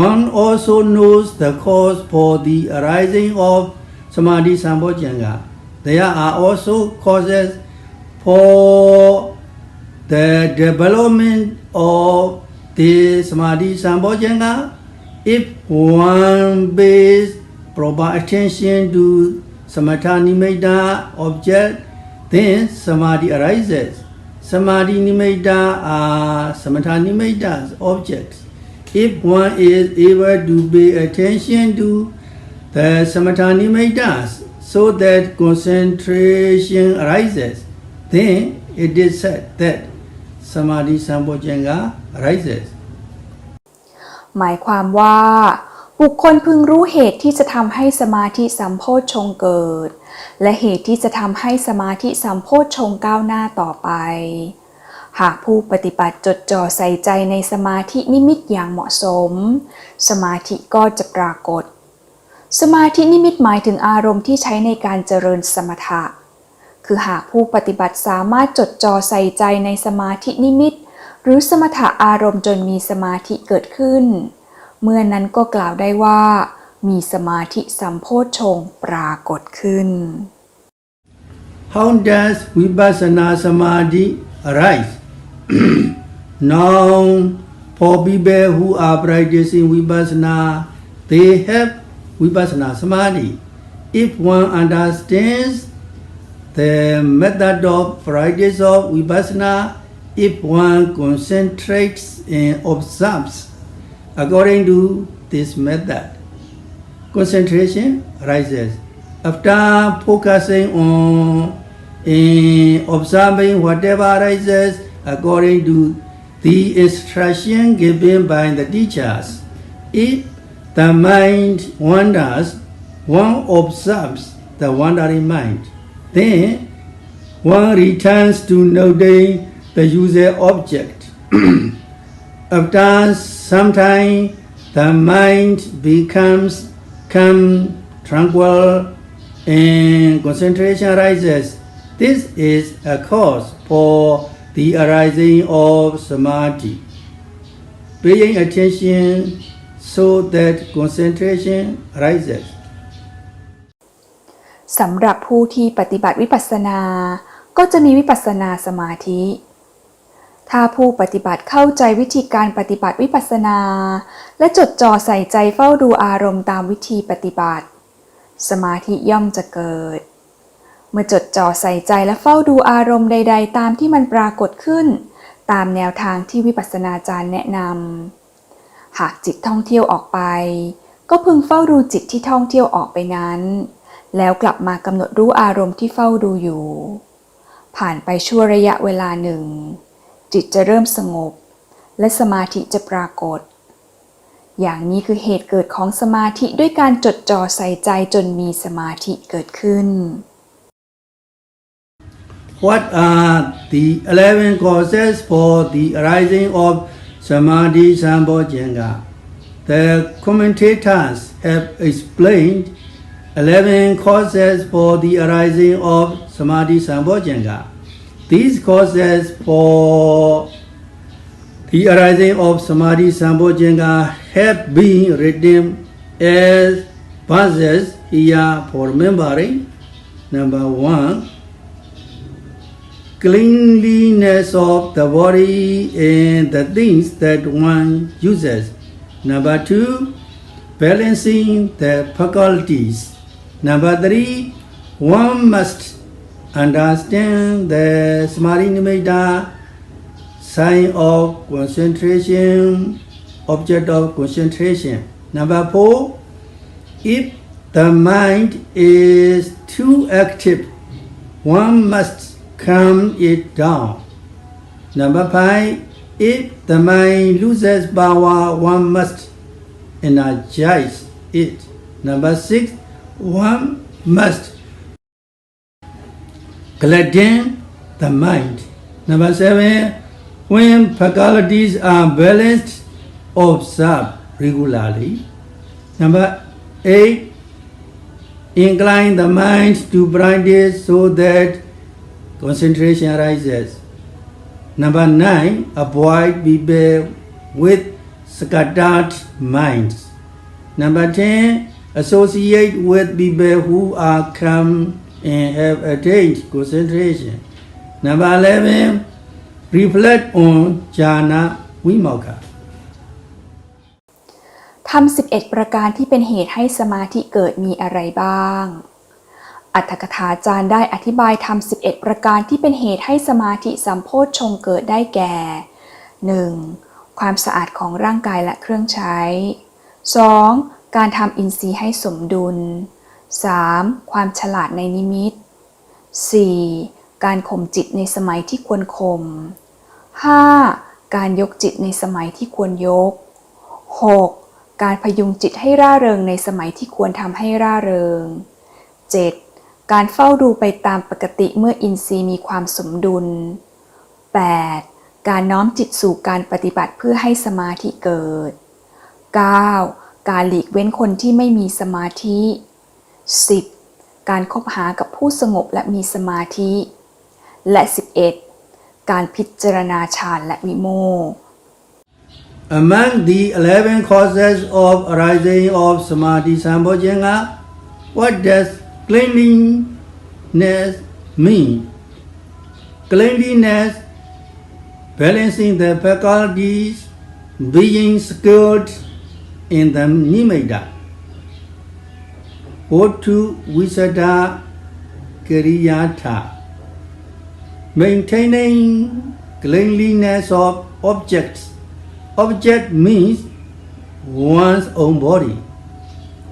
one also knows the cause for the arising of samadhi sambhojjhanga. There are also causes for the development of the samadhi sambhojjhanga. If one pays proper attention to samatha nimitta object, then samadhi arises. Samadhi nimitta are samatha nimitta's objects. If one is able to pay attention to the samatha nimittas, so that concentration arises, then it is said that samadhi sambojjhanga arises.
หมายความว่าบุคคลพึงรู้เหตุที่จะทำให้สมาธิสัมโพชฌงค์เกิดและเหตุที่จะทำให้สมาธิสัมโพชฌงค์ก้าวหน้าต่อไปหากผู้ปฏิบัติจดจ่อใส่ใจในสมาธินิมิตอย่างเหมาะสมสมาธิก็จะปรากฏสมาธินิมิตหมายถึงอารมณ์ที่ใช้ในการเจริญสมถะคือหากผู้ปฏิบัติสามารถจดจ่อใส่ใจในสมาธินิมิตหรือสมถะอารมณ์จนมีสมาธิเกิดขึ้นเมื่อนั้นก็กล่าวได้ว่ามีสมาธิสัมโพชฌงค์ปรากฏขึ้น
How does vipassana samadhi arise? Now, for people who are practicing vipassana, they have vipassana samadhi. If one understands the method of practice of vipassana, if one concentrates and observes according to this method, concentration arises. After focusing on and observing whatever arises according to the instruction given by the teachers, if the mind wanders, one observes the wandering mind. Then one returns to noting the user object. After some time, the mind becomes calm, tranquil, and concentration arises. This is a cause for the arising of samadhi. Paying attention so that concentration arises.
สำหรับผู้ที่ปฏิบัติวิปัสสนาก็จะมีวิปัสสนาสมาธิถ้าผู้ปฏิบัติเข้าใจวิธีการปฏิบัติวิปัสสนาและจดจ่อใส่ใจเฝ้าดูอารมณ์ตามวิธีปฏิบัติสมาธิย่อมจะเกิดเมื่อจดจ่อใส่ใจและเฝ้าดูอารมณ์ใดๆตามที่มันปรากฏขึ้นตามแนวทางที่วิปัสสนาจารย์แนะนำหากจิตท่องเที่ยวออกไปก็พึงเฝ้าดูจิตที่ท่องเที่ยวออกไปนั้นแล้วกลับมากำหนดรู้อารมณ์ที่เฝ้าดูอยู่ผ่านไปชั่วระยะเวลาหนึ่งจิตจะเริ่มสงบและสมาธิจะปรากฏอย่างนี้คือเหตุเกิดของสมาธิด้วยการจดจ่อใส่ใจจนมีสมาธิเกิดขึ้น
What are the 11 causes for the arising of samadhi sambojjhanga? The commentators have explained 11 causes for the arising of samadhi sambojjhanga. These causes for the arising of samadhi sambojjhanga have been written as verses here for remembering. Number 1, cleanliness of the body and the things that one uses. Number 2, balancing the faculties. Number 3, one must understand the samadhi nimitta, sign of concentration, object of concentration. Number 4, if the mind is too active, one must calm it down. Number 5, if the mind loses power, one must energize it. Number 6, one must gladden the mind. Number 7, when faculties are balanced, observe regularly. Number 8, incline the mind to practice so that concentration arises. Number 9, avoid people with scattered minds. Number 10, associate with people who are calm and have attained concentration. Number 11, reflect on jhana vimukha.
ธรรม11ประการที่เป็นเหตุให้สมาธิเกิดมีอะไรบ้างอรรถกถาจารย์ได้อธิบายธรรม11ประการที่เป็นเหตุให้สมาธิสัมโพชฌงค์เกิดได้แก่ 1. ความสะอาดของร่างกายและเครื่องใช้ 2. การทำอินทรีย์ให้สมดุล 3. ความฉลาดในนิมิต 4. การข่มจิตในสมัยที่ควรข่ม 5. การยกจิตในสมัยที่ควรยก 6. การพยุงจิตให้ร่าเริงในสมัยที่ควรทำให้ร่าเริง 7. การเฝ้าดูไปตามปกติเมื่ออินทรีย์มีความสมดุล 8. การน้อมจิตสู่การปฏิบัติเพื่อให้สมาธิเกิด 9. การหลีกเว้นคนที่ไม่มีสมาธิ 10. การคบหากับผู้สงบและมีสมาธิ และ 11. การพิจารณาฌานและวิโมกข์
Among the 11 causes of arising of samadhi sambhojjhanga, what does cleanliness mean? Cleanliness, balancing the faculties, being skilled in the nimitta. Otu visada kiriyata. Maintaining cleanliness of objects. Object means one's own body.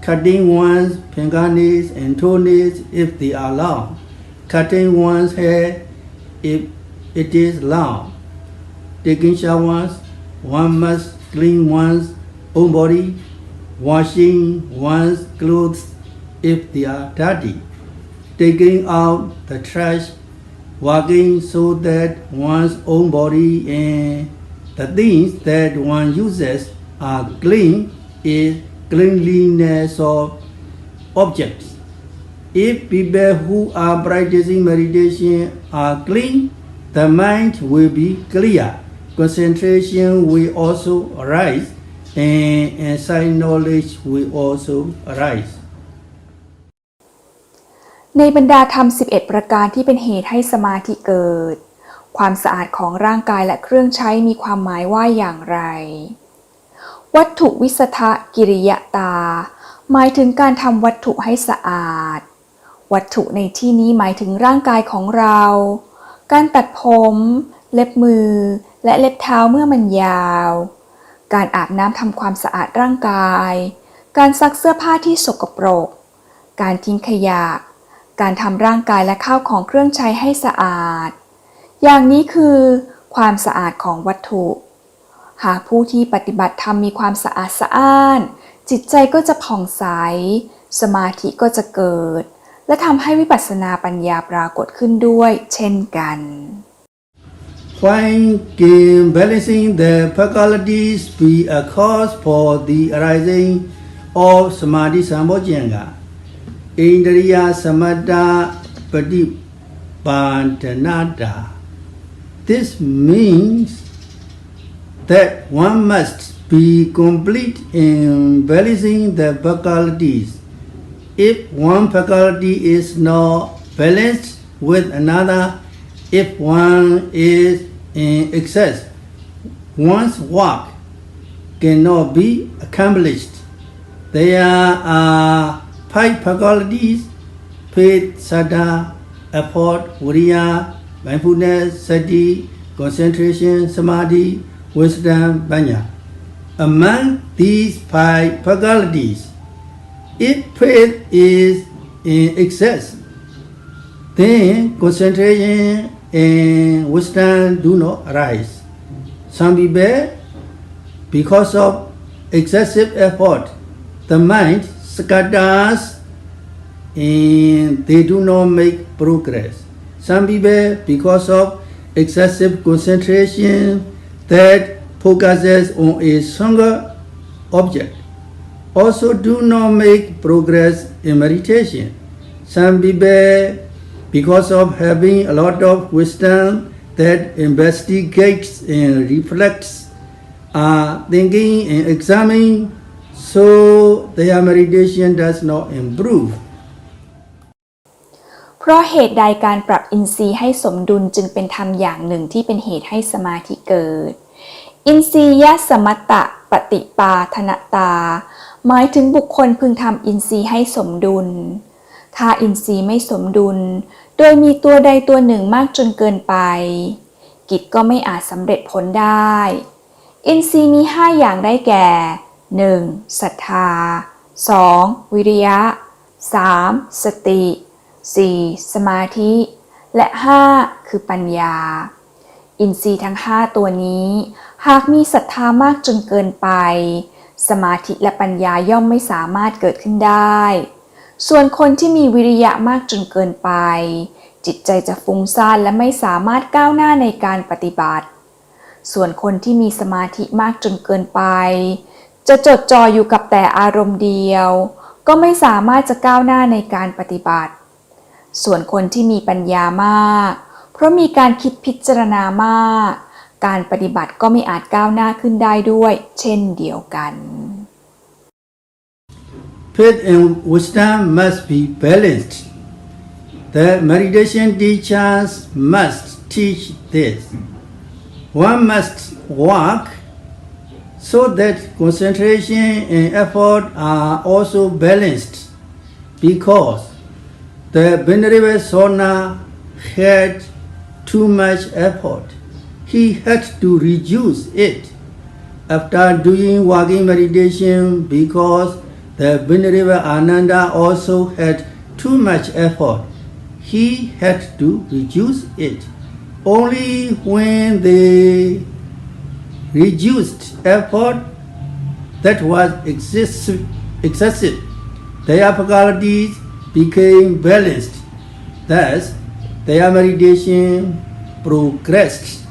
Cutting one's fingernails and toenails if they are long. Cutting one's hair if it is long. Taking showers, one must clean one's own body. Washing one's clothes if they are dirty. Taking out the trash. Walking so that one's own body and the things that one uses are clean is cleanliness of objects. If people who are practicing meditation are clean, the mind will be clear. Concentration will also arise, and insight knowledge will also arise.
ในบรรดาธรรม 11 ประการที่เป็นเหตุให้สมาธิเกิด ความสะอาดของร่างกายและเครื่องใช้มีความหมายว่าอย่างไร วัตถุวิสัทธกิริยตาหมายถึงการทำวัตถุให้สะอาด วัตถุในที่นี้หมายถึงร่างกายของเรา การตัดผม เล็บมือ และเล็บเท้าเมื่อมันยาว การอาบน้ำทำความสะอาดร่างกาย การซักเสื้อผ้าที่สกปรก การทิ้งขยะ การทำร่างกายและข้าวของเครื่องใช้ให้สะอาด อย่างนี้คือความสะอาดของวัตถุ หากผู้ที่ปฏิบัติธรรมมีความสะอาดสะอ้าน จิตใจก็จะผ่องใส สมาธิก็จะเกิด และทำให้วิปัสสนาปัญญาปรากฏขึ้นด้วยเช่นกัน
When can balancing the faculties be a cause for the arising of samadhi sambhojjhanga? Indriya samatha patipadhanata. This means that one must be complete in balancing the faculties. If one faculty is not balanced with another, if one is in excess, one's work cannot be accomplished. There are 5 faculties: faith, saddha, effort, viriya, mindfulness, sati, concentration, samadhi, wisdom, panya. Among these 5 faculties, if faith is in excess, then concentration and wisdom do not arise. Some people, because of excessive effort, the mind scatters and they do not make progress. Some people, because of excessive concentration, that focuses on a single object, also do not make progress in meditation. Some people, because of having a lot of wisdom that investigates and reflects, are thinking and examining, so their meditation does not improve.
เพราะเหตุใดการปรับอินทรีย์ให้สมดุลจึงเป็นธรรมอย่างหนึ่งที่เป็นเหตุให้สมาธิเกิด อินทรียสมัตตะปฏิปาทนตาหมายถึงบุคคลพึงทำอินทรีย์ให้สมดุล ถ้าอินทรีย์ไม่สมดุลโดยมีตัวใดตัวหนึ่งมากจนเกินไป กิจก็ไม่อาจสำเร็จผลได้ อินทรีย์มี 5 อย่างได้แก่ 1. ศรัทธา 2. วิริยะ 3. สติ 4. สมาธิ และ 5. คือปัญญาอินทรีย์ทั้ง5ตัวนี้หากมีศรัทธามากจนเกินไปสมาธิและปัญญาย่อมไม่สามารถเกิดขึ้นได้ส่วนคนที่มีวิริยะมากจนเกินไปจิตใจจะฟุ้งซ่านและไม่สามารถก้าวหน้าในการปฏิบัติส่วนคนที่มีสมาธิมากจนเกินไปจะจดจ่ออยู่กับแต่อารมณ์เดียวก็ไม่สามารถจะก้าวหน้าในการปฏิบัติส่วนคนที่มีปัญญามากเพราะมีการคิดพิจารณามากการปฏิบัติก็ไม่อาจก้าวหน้าขึ้นได้ด้วยเช่นเดียวกัน
Faith and wisdom must be balanced. The meditation teachers must teach this. One must work so that concentration and effort are also balanced because the Venerable Sona had too much effort. He had to reduce it after doing walking meditation because the Venerable Ananda also had too much effort. He had to reduce it. Only when they reduced effort that was excessive, their faculties became balanced. Thus, their meditation progressed.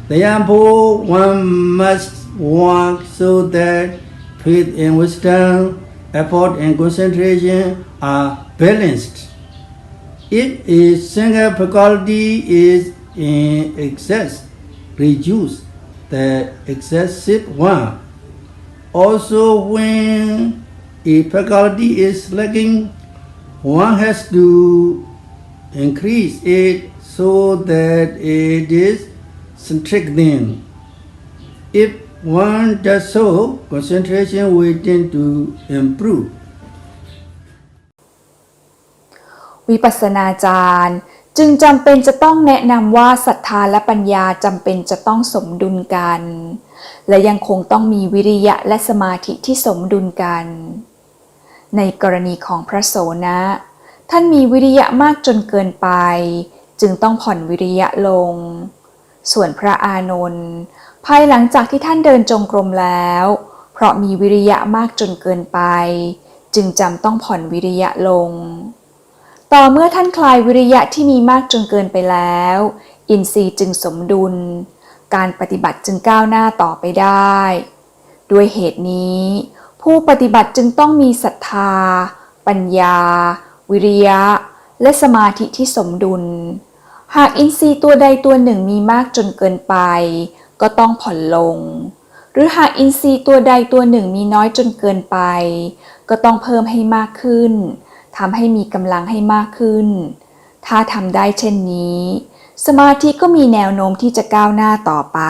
Therefore, one must work so that faith and wisdom, effort and concentration are balanced. If a single faculty is in excess, reduce the excessive one. Also, when a faculty is lacking, one has to increase it so that it is strengthened. If one does so, concentration will tend to improve.
วิปัสสนาจารย์จึงจำเป็นจะต้องแนะนำว่าศรัทธาและปัญญาจำเป็นจะต้องสมดุลกันและยังคงต้องมีวิริยะและสมาธิที่สมดุลกันในกรณีของพระโสนะท่านมีวิริยะมากจนเกินไปจึงต้องผ่อนวิริยะลงส่วนพระอานนท์ภายหลังจากที่ท่านเดินจงกรมแล้วเพราะมีวิริยะมากจนเกินไปจึงจำต้องผ่อนวิริยะลงต่อเมื่อท่านคลายวิริยะที่มีมากจนเกินไปแล้วอินทรีย์จึงสมดุลการปฏิบัติจึงก้าวหน้าต่อไปได้ด้วยเหตุนี้ผู้ปฏิบัติจึงต้องมีศรัทธาปัญญาวิริยะและสมาธิที่สมดุลหากอินทรีย์ตัวใดตัวหนึ่งมีมากจนเกินไปก็ต้องผ่อนลงหรือหากอินทรีย์ตัวใดตัวหนึ่งมีน้อยจนเกินไปก็ต้องเพิ่มให้มากขึ้นทำให้มีกำลังให้มากขึ้นถ้าทำได้เช่นนี้สมาธิก็มีแนวโน้มที่จะก้าวหน้าต่อไป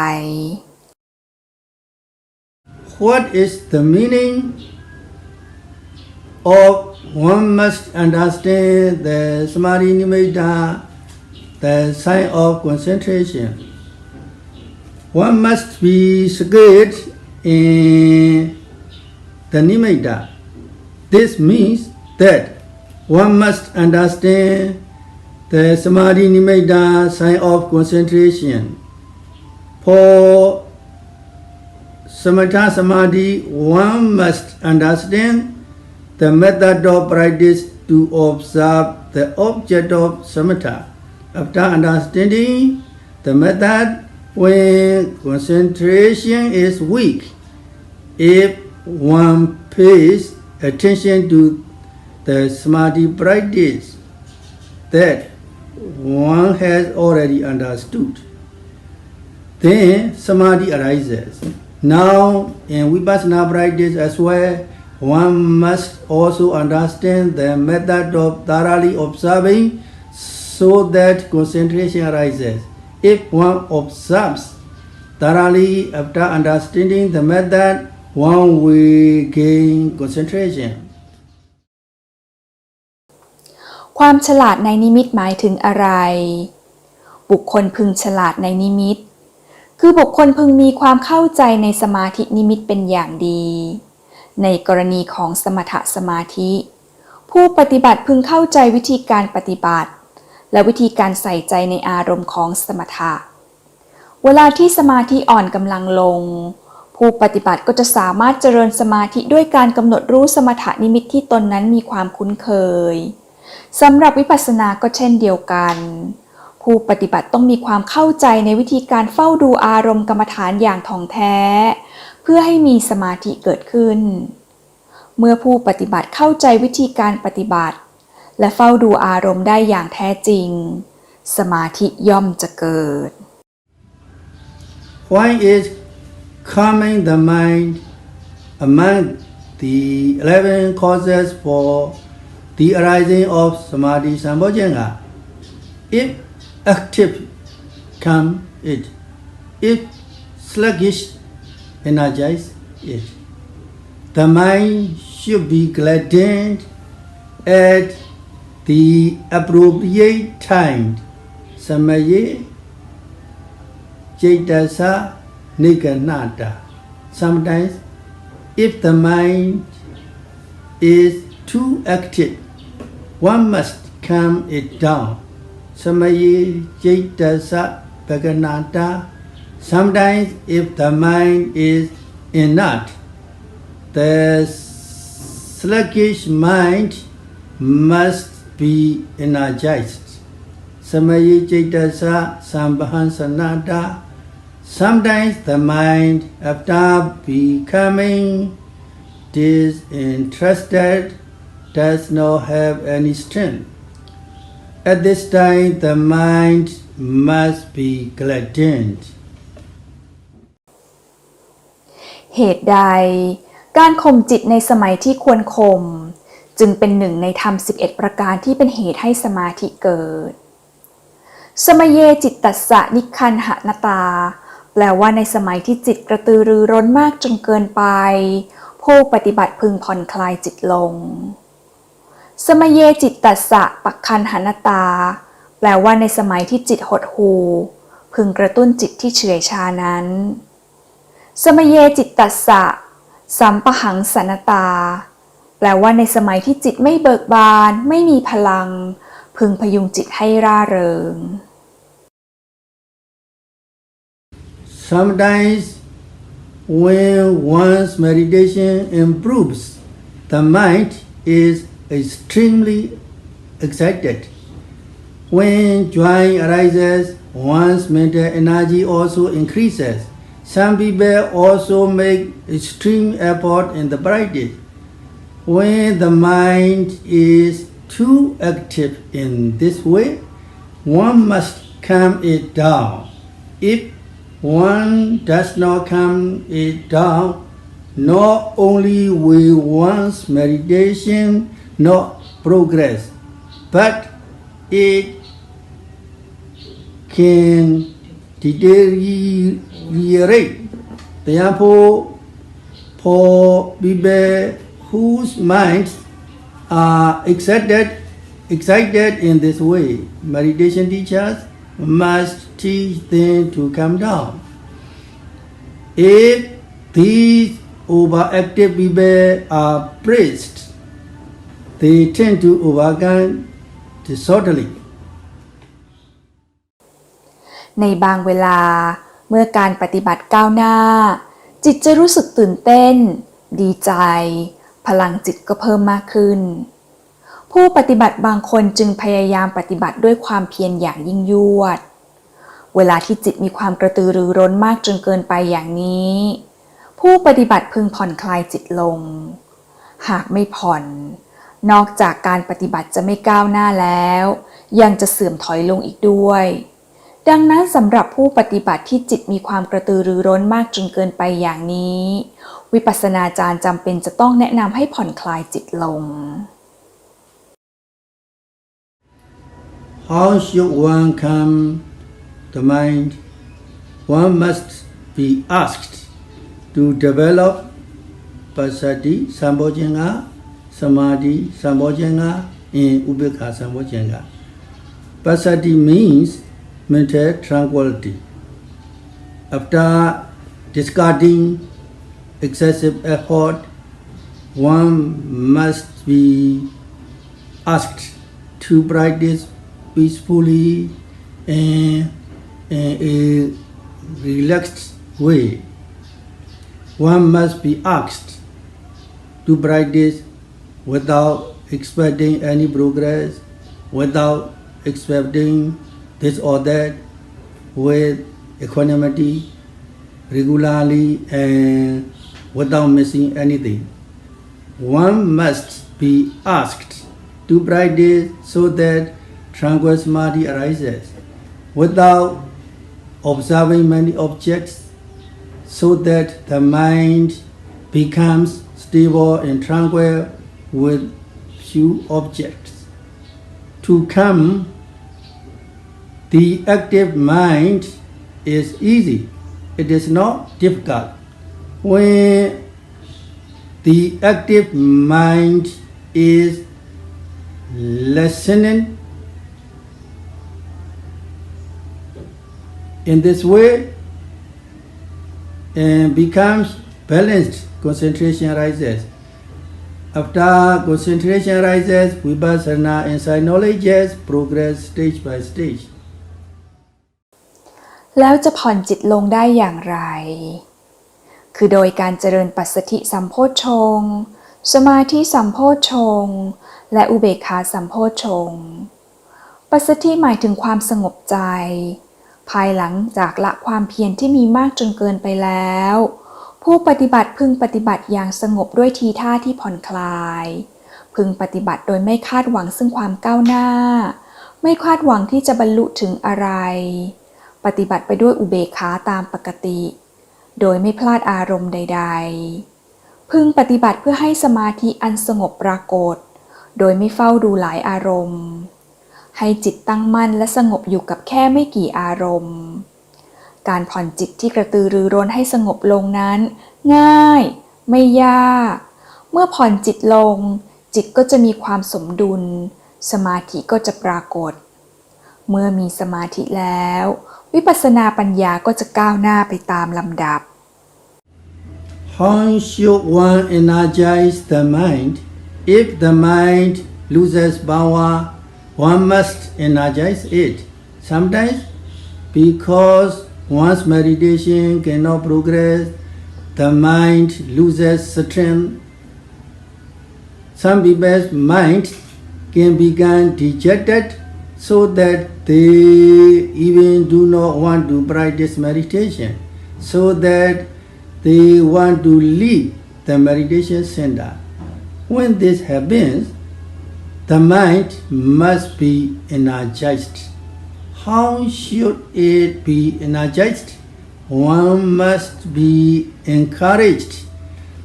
What is the meaning of one must understand the samadhi nimitta, the sign of concentration? One must be skilled in the nimitta. This means that one must understand the samadhi nimitta, sign of concentration. For samatha samadhi, one must understand the method of practice to observe the object of samatha. After understanding the method, when concentration is weak, if one pays attention to the samadhi practice that one has already understood, then samadhi arises. Now, in vipassana practice as well, one must also understand the method of thoroughly observing so that concentration arises. If one observes thoroughly after understanding the method, one will gain concentration.
ความฉลาดในนิมิตหมายถึงอะไร บุคคลพึงฉลาดในนิมิตคือบุคคลพึงมีความเข้าใจในสมาธินิมิตเป็นอย่างดีในกรณีของสมถสมาธิ ผู้ปฏิบัติพึงเข้าใจวิธีการปฏิบัติและวิธีการใส่ใจในอารมณ์ของสมถะเวลาที่สมาธิอ่อนกำลังลงผู้ปฏิบัติก็จะสามารถเจริญสมาธิด้วยการกำหนดรู้สมถะนิมิตที่ตนนั้นมีความคุ้นเคยสำหรับวิปัสสนาก็เช่นเดียวกันผู้ปฏิบัติต้องมีความเข้าใจในวิธีการเฝ้าดูอารมณ์กรรมฐานอย่างถ่องแท้เพื่อให้มีสมาธิเกิดขึ้นเมื่อผู้ปฏิบัติเข้าใจวิธีการปฏิบัติและเฝ้าดูอารมณ์ได้อย่างแท้จริงสมาธิย่อมจะเกิด
Why is calming the mind among the 11 causes for the arising of samadhi sambojjhanga? If active, calm it. If sluggish, energize it. The mind should be gladdened at the appropriate time. Samaye Chaitasa Nikanata. Sometimes, if the mind is too active, one must calm it down. Samaye Chaitasa Bhaganata. Sometimes, if the mind is inert, the sluggish mind must be energized. Samaye Chaitasa Sambhasanata. Sometimes the mind, after becoming disinterested, does not have any strength. At this time, the mind must be gladdened.
เหตุใดการข่มจิตในสมัยที่ควรข่มจึงเป็นหนึ่งในธรรม11ประการที่เป็นเหตุให้สมาธิเกิดสมเยจิตตัสสะนิคันหนตาแปลว่าในสมัยที่จิตกระตือรือร้นมากจนเกินไปผู้ปฏิบัติพึงผ่อนคลายจิตลงสมเยจิตตัสสะปักคันหนตาแปลว่าในสมัยที่จิตหดหู่พึงกระตุ้นจิตที่เฉื่อยชานั้นสมเยจิตตัสสะสัมปหังสนตาแปลว่าในสมัยที่จิตไม่เบิกบานไม่มีพลังพึงพยุงจิตให้ร่าเริง
Sometimes when one's meditation improves, the mind is extremely excited. When joy arises, one's mental energy also increases. Some people also make extreme effort in the practice. When the mind is too active in this way, one must calm it down. If one does not calm it down, not only will one's meditation not progress, but it can deteriorate. Therefore, for people whose minds are excited in this way, meditation teachers must teach them to calm down. If these overactive people are praised, they tend to overcome disorderly.
ในบางเวลาเมื่อการปฏิบัติก้าวหน้าจิตจะรู้สึกตื่นเต้นดีใจพลังจิตก็เพิ่มมากขึ้นผู้ปฏิบัติบางคนจึงพยายามปฏิบัติด้วยความเพียรอย่างยิ่งยวดเวลาที่จิตมีความกระตือรือร้นมากจนเกินไปอย่างนี้ผู้ปฏิบัติพึงผ่อนคลายจิตลงหากไม่ผ่อนนอกจากการปฏิบัติจะไม่ก้าวหน้าแล้วยังจะเสื่อมถอยลงอีกด้วยดังนั้นสำหรับผู้ปฏิบัติที่จิตมีความกระตือรือร้นมากจนเกินไปอย่างนี้วิปัสสนาจารย์จำเป็นจะต้องแนะนำให้ผ่อนคลายจิตลง
How should one calm the mind? One must be asked to develop Passaddhi Sambojjhanga, Samadhi Sambojjhanga, and Upekkha Sambojjhanga. Passaddhi means mental tranquility. After discarding excessive effort, one must be asked to practice peacefully and in a relaxed way. One must be asked to practice without expecting any progress, without expecting this or that, with equanimity, regularly and without missing anything. One must be asked to practice so that tranquil samadhi arises without observing many objects, so that the mind becomes stable and tranquil with few objects. To come, the active mind is easy. It is not difficult. When the active mind is lessening in this way and becomes balanced, concentration arises. After concentration arises, vipassana insight knowledge progress stage by stage.
แล้วจะผ่อนจิตลงได้อย่างไร คือโดยการเจริญปัสสธิสัมโพชฌงค์สมาธิสัมโพชฌงค์และอุเบกขาสัมโพชฌงค์ปัสสธิหมายถึงความสงบใจ ภายหลังจากละความเพียรที่มีมากจนเกินไปแล้ว ผู้ปฏิบัติพึงปฏิบัติอย่างสงบด้วยทีท่าที่ผ่อนคลาย พึงปฏิบัติโดยไม่คาดหวังซึ่งความก้าวหน้า ไม่คาดหวังที่จะบรรลุถึงอะไรปฏิบัติไปด้วยอุเบกขาตามปกติ โดยไม่พลาดอารมณ์ใดๆ พึงปฏิบัติเพื่อให้สมาธิอันสงบปรากฏ โดยไม่เฝ้าดูหลายอารมณ์ ให้จิตตั้งมั่นและสงบอยู่กับแค่ไม่กี่อารมณ์ การผ่อนจิตที่กระตือรือร้นให้สงบลงนั้น ง่าย ไม่ยาก เมื่อผ่อนจิตลง จิตก็จะมีความสมดุล สมาธิก็จะปรากฏ เมื่อมีสมาธิแล้ว วิปัสสนาปัญญาก็จะก้าวหน้าไปตามลำดับ
How should one energize the mind? If the mind loses power, one must energize it. Sometimes, because one's meditation cannot progress, the mind loses strength. Some people's mind can become dejected so that they even do not want to practice meditation, so that they want to leave the meditation center. When this happens, the mind must be energized. How should it be energized? One must be encouraged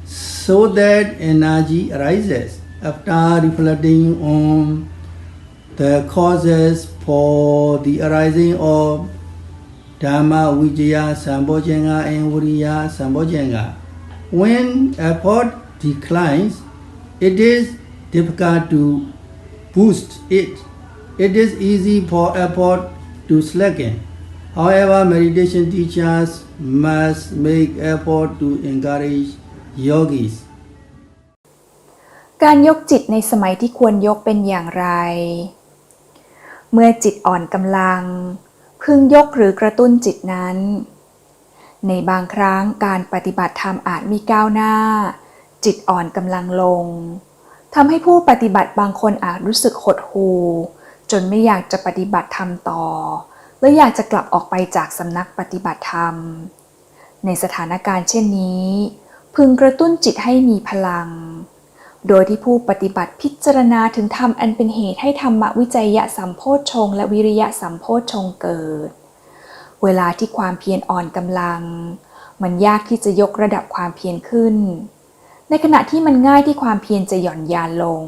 so that energy arises. After reflecting on the causes for the arising of Dhamma, Vijaya, Sambojjhanga and Viriya, Sambojjhanga. When effort declines, it is difficult to boost it. It is easy for effort to slacken. However, meditation teachers must make effort to encourage yogis.
การยกจิตในสมัยที่ควรยกเป็นอย่างไร เมื่อจิตอ่อนกำลัง พึงยกหรือกระตุ้นจิตนั้น ในบางครั้งการปฏิบัติธรรมอาจมีก้าวหน้า จิตอ่อนกำลังลงทำให้ผู้ปฏิบัติบางคนอาจรู้สึกหดหู่จนไม่อยากจะปฏิบัติธรรมต่อและอยากจะกลับออกไปจากสำนักปฏิบัติธรรม ในสถานการณ์เช่นนี้ พึงกระตุ้นจิตให้มีพลัง โดยที่ผู้ปฏิบัติพิจารณาถึงธรรมอันเป็นเหตุให้ธรรมวิจัยสัมโพชฌงค์และวิริยะสัมโพชฌงค์เกิด เวลาที่ความเพียรอ่อนกำลัง มันยากที่จะยกระดับความเพียรขึ้น ในขณะที่มันง่ายที่ความเพียรจะหย่อนยานลง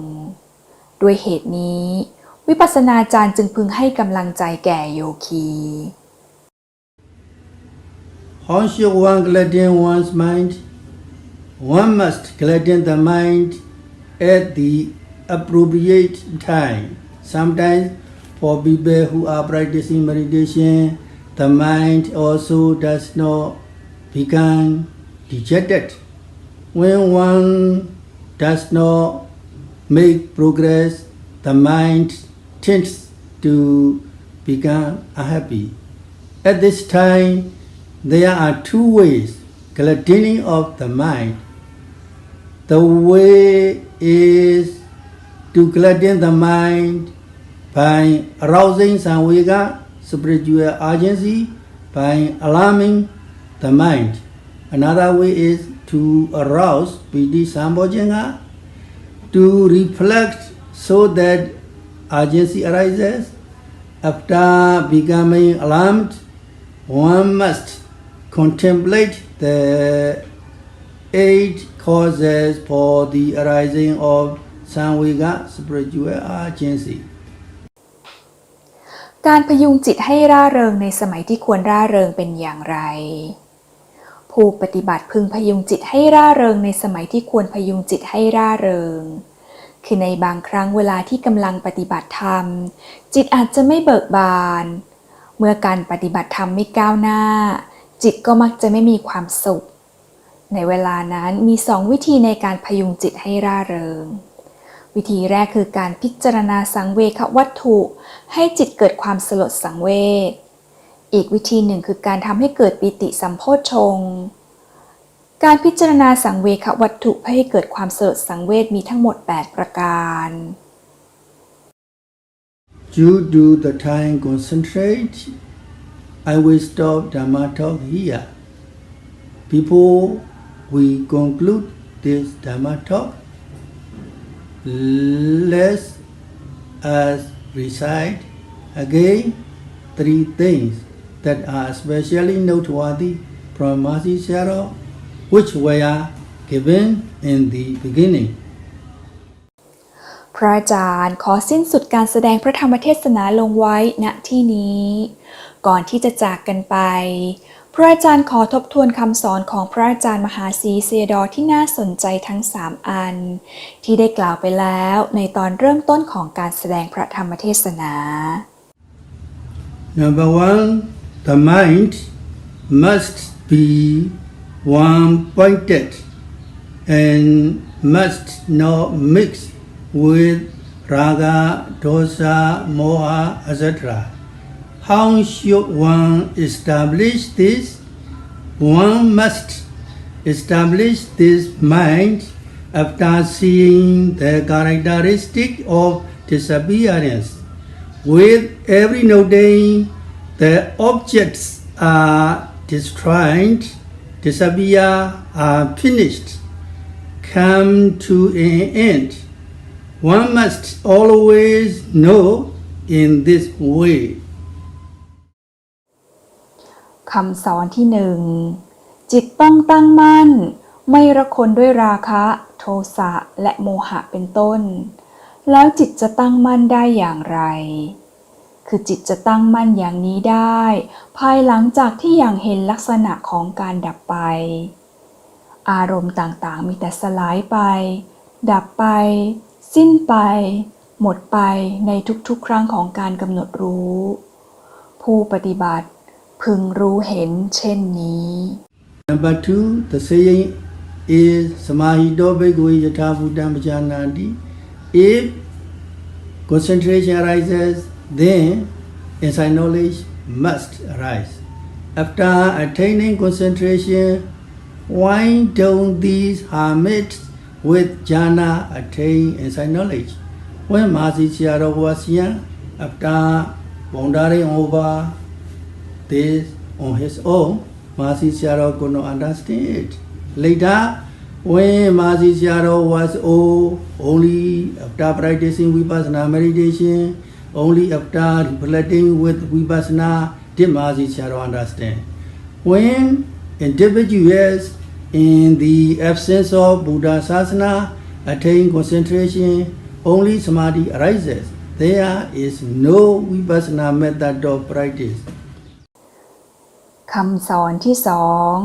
ด้วยเหตุนี้ วิปัสสนาจารย์จึงพึงให้กำลังใจแก่โยคี
How should one gladden one's mind? One must gladden the mind at the appropriate time. Sometimes, for people who are practicing meditation, the mind also does not become dejected. When one does not make progress, the mind tends to become unhappy. At this time, there are two ways gladdening of the mind. The way is to gladden the mind by arousing samvega, spiritual urgency, by alarming the mind. Another way is to arouse piti sambhojana, to reflect so that urgency arises. After becoming alarmed, one must contemplate the 8 causes for the arising of samvega, spiritual urgency.
การพยุงจิตให้ร่าเริงในสมัยที่ควรร่าเริงเป็นอย่างไร ผู้ปฏิบัติพึงพยุงจิตให้ร่าเริงในสมัยที่ควรพยุงจิตให้ร่าเริงคือในบางครั้งเวลาที่กำลังปฏิบัติธรรมจิตอาจจะไม่เบิกบานเมื่อการปฏิบัติธรรมไม่ก้าวหน้าจิตก็มักจะไม่มีความสุขในเวลานั้นมี2 วิธีในการพยุงจิตให้ร่าเริงวิธีแรกคือการพิจารณาสังเวชวัตถุให้จิตเกิดความสลดสังเวชอีกวิธีหนึ่งคือการทำให้เกิดปิติสัมโพชฌงค์การพิจารณาสังเวชวัตถุเพื่อให้เกิดความสลดสังเวชมีทั้งหมด8 ประการ
Due to the time concentrate, I will stop Dhamma talk here. Before we conclude this Dhamma talk, let us recite again 3 things that are especially noteworthy from Mahasi Sayadaw, which were given in the beginning.
พระอาจารย์ขอสิ้นสุดการแสดงพระธรรมเทศนาลงไว้ณที่นี้ ก่อนที่จะจากกันไปพระอาจารย์ขอทบทวนคำสอนของพระอาจารย์มหาศรีเซดอที่น่าสนใจทั้ง3 อันที่ได้กล่าวไปแล้วในตอนเริ่มต้นของการแสดงพระธรรมเทศนา
Number 1, the mind must be one-pointed and must not mix with raga, dosa, moha, etc. How should one establish this? One must establish this mind after seeing the characteristic of disappearance. With every noting, the objects are destroyed, disappear, are finished, come to an end. One must always know in this way.
คำสอนที่1จิตต้องตั้งมั่นไม่ระคนด้วยราคะโทสะและโมหะเป็นต้นแล้วจิตจะตั้งมั่นได้อย่างไรคือจิตจะตั้งมั่นอย่างนี้ได้ภายหลังจากที่อย่างเห็นลักษณะของการดับไปอารมณ์ต่างๆมีแต่สลายไปดับไปสิ้นไปหมดไปในทุกๆครั้งของการกำหนดรู้ผู้ปฏิบัติพึงรู้เห็นเช่นนี้
Number 2, the saying is samadhi bhikkhave yatha bhutam pajanati. If concentration arises, then insight knowledge must arise. After attaining concentration, why don't these hermits with jhana attain insight knowledge? When Mahasi Sayadaw was young, after pondering over this on his own, Mahasi Sayadaw could not understand it. Later, when Mahasi Sayadaw was old, only after practicing vipassana meditation, only after reflecting with vipassana did Mahasi Sayadaw understand. When individuals in the absence of Buddha Sasana attain concentration, only samadhi arises. There is no vipassana method of practice.
คำสอนที่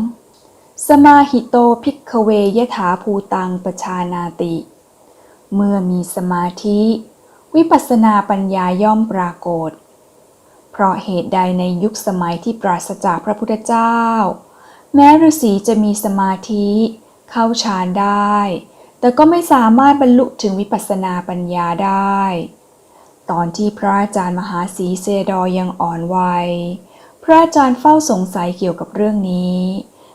2สมาหิโตภิกขเวยถาภูตังปชานาติ เมื่อมีสมาธิวิปัสสนาปัญญาย่อมปรากฏเพราะเหตุใดในยุคสมัยที่ปราศจากพระพุทธเจ้าแม้ฤาษีจะมีสมาธิเข้าฌานได้แต่ก็ไม่สามารถบรรลุถึงวิปัสสนาปัญญาได้ ตอนที่พระอาจารย์มหาศรีเซดอยังอ่อนวัยพระอาจารย์เฝ้าสงสัยเกี่ยวกับเรื่องนี้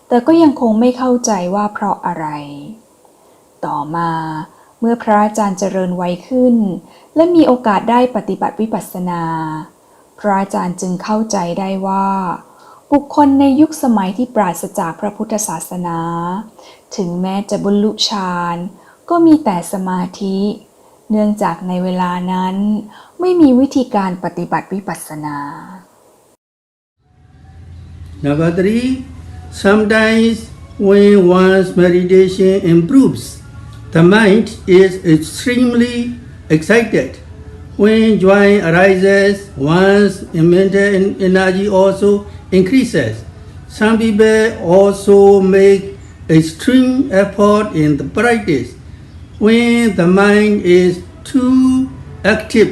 แต่ก็ยังคงไม่เข้าใจว่าเพราะอะไรต่อมาเมื่อพระอาจารย์เจริญวัยขึ้นและมีโอกาสได้ปฏิบัติวิปัสสนาพระอาจารย์จึงเข้าใจได้ว่าบุคคลในยุคสมัยที่ปราศจากพระพุทธศาสนาถึงแม้จะบรรลุฌานก็มีแต่สมาธิเนื่องจากในเวลานั้นไม่มีวิธีการปฏิบัติวิปัสสนา
Number 3. Sometimes when one's meditation improves, the mind is extremely excited. When joy arises, one's mental energy also increases. Some people also make extreme effort in the practice. When the mind is too active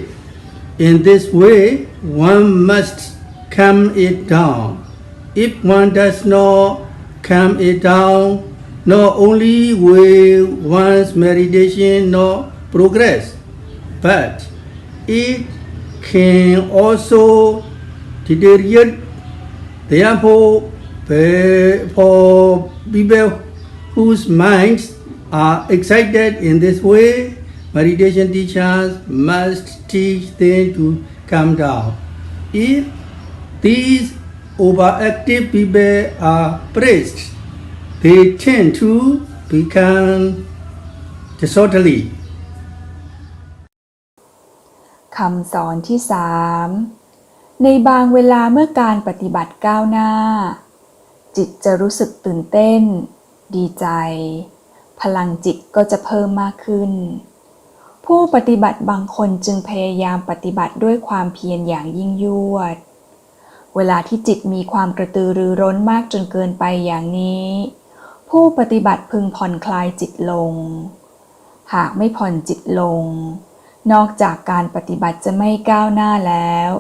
in this way, one must calm it down. If one does not calm it down, not only will one's meditation not progress, but it can also deteriorate. Therefore, for people whose minds are excited in this way, meditation teachers must teach them to calm down. If these overactive people are praised, they tend to become disorderly.
คำสอนที่ 3 ในบางเวลาเมื่อการปฏิบัติก้าวหน้าจิตจะรู้สึกตื่นเต้นดีใจพลังจิตก็จะเพิ่มมากขึ้นผู้ปฏิบัติบางคนจึงพยายามปฏิบัติด้วยความเพียรอย่างยิ่งยวดเวลาที่จิตมีความกระตือรือร้นมากจนเกินไปอย่างนี้ผู้ปฏิบัติพึงผ่อนคลายจิตลงหากไม่ผ่อนจิตลงนอกจากการปฏิบัติจะไม่ก้าวหน้าแล้ว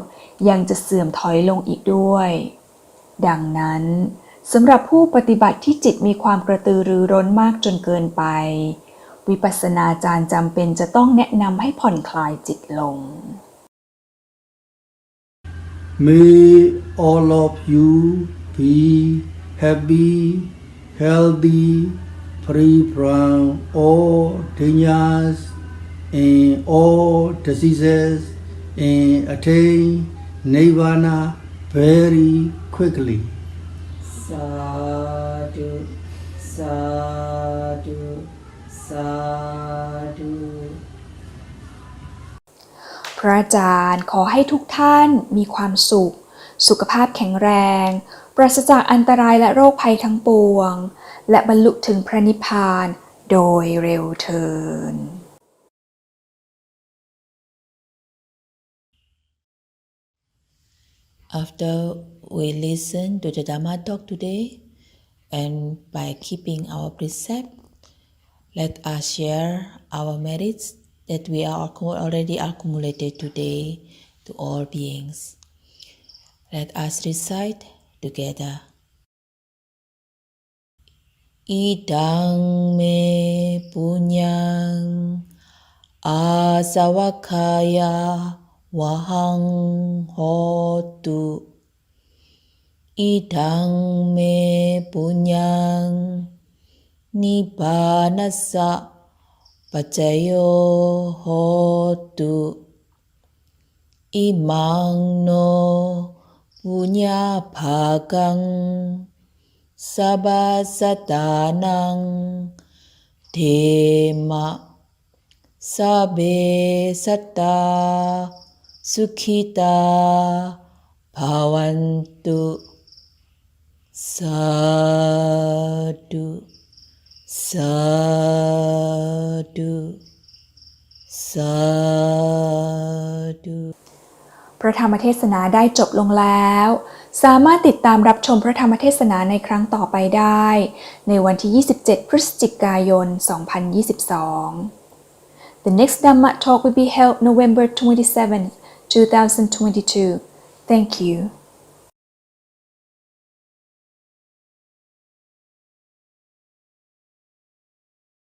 ยังจะเสื่อมถอยลงอีกด้วยดังนั้นสำหรับผู้ปฏิบัติที่จิตมีความกระตือรือร้นมากจนเกินไปวิปัสสนาจารย์จำเป็นจะต้องแนะนำให้ผ่อนคลายจิตลง
May all of you be happy, healthy, free from all dangers and all diseases, and attain nirvana very quickly.
Sadhu, sadhu, sadhu.
พระอาจารย์ขอให้ทุกท่านมีความสุขสุขภาพแข็งแรงปราศจากอันตรายและโรคภัยทั้งปวงและบรรลุถึงพระนิพพานโดยเร็วเทอญ
After we listen to the Dhamma talk today, and by keeping our precept, let us share our merits that we are already accumulated today to all beings. Let us recite together. Idang me punyang asavakaya wahang hotu. Idang me punyang nibbanasa pacayo hotu. Imang no punya bhagang sabasatanang Dhamma sabe satta sukhita bhavantu sadhu sadhu sadhu
พระธรรมเทศนาได้จบลงแล้วสามารถติดตามรับชมพระธรรมเทศนาในครั้งต่อไปได้ในวันที่ 27 พฤศจิกายน 2022. The next Dhamma talk will be held November 27, 2022. Thank you.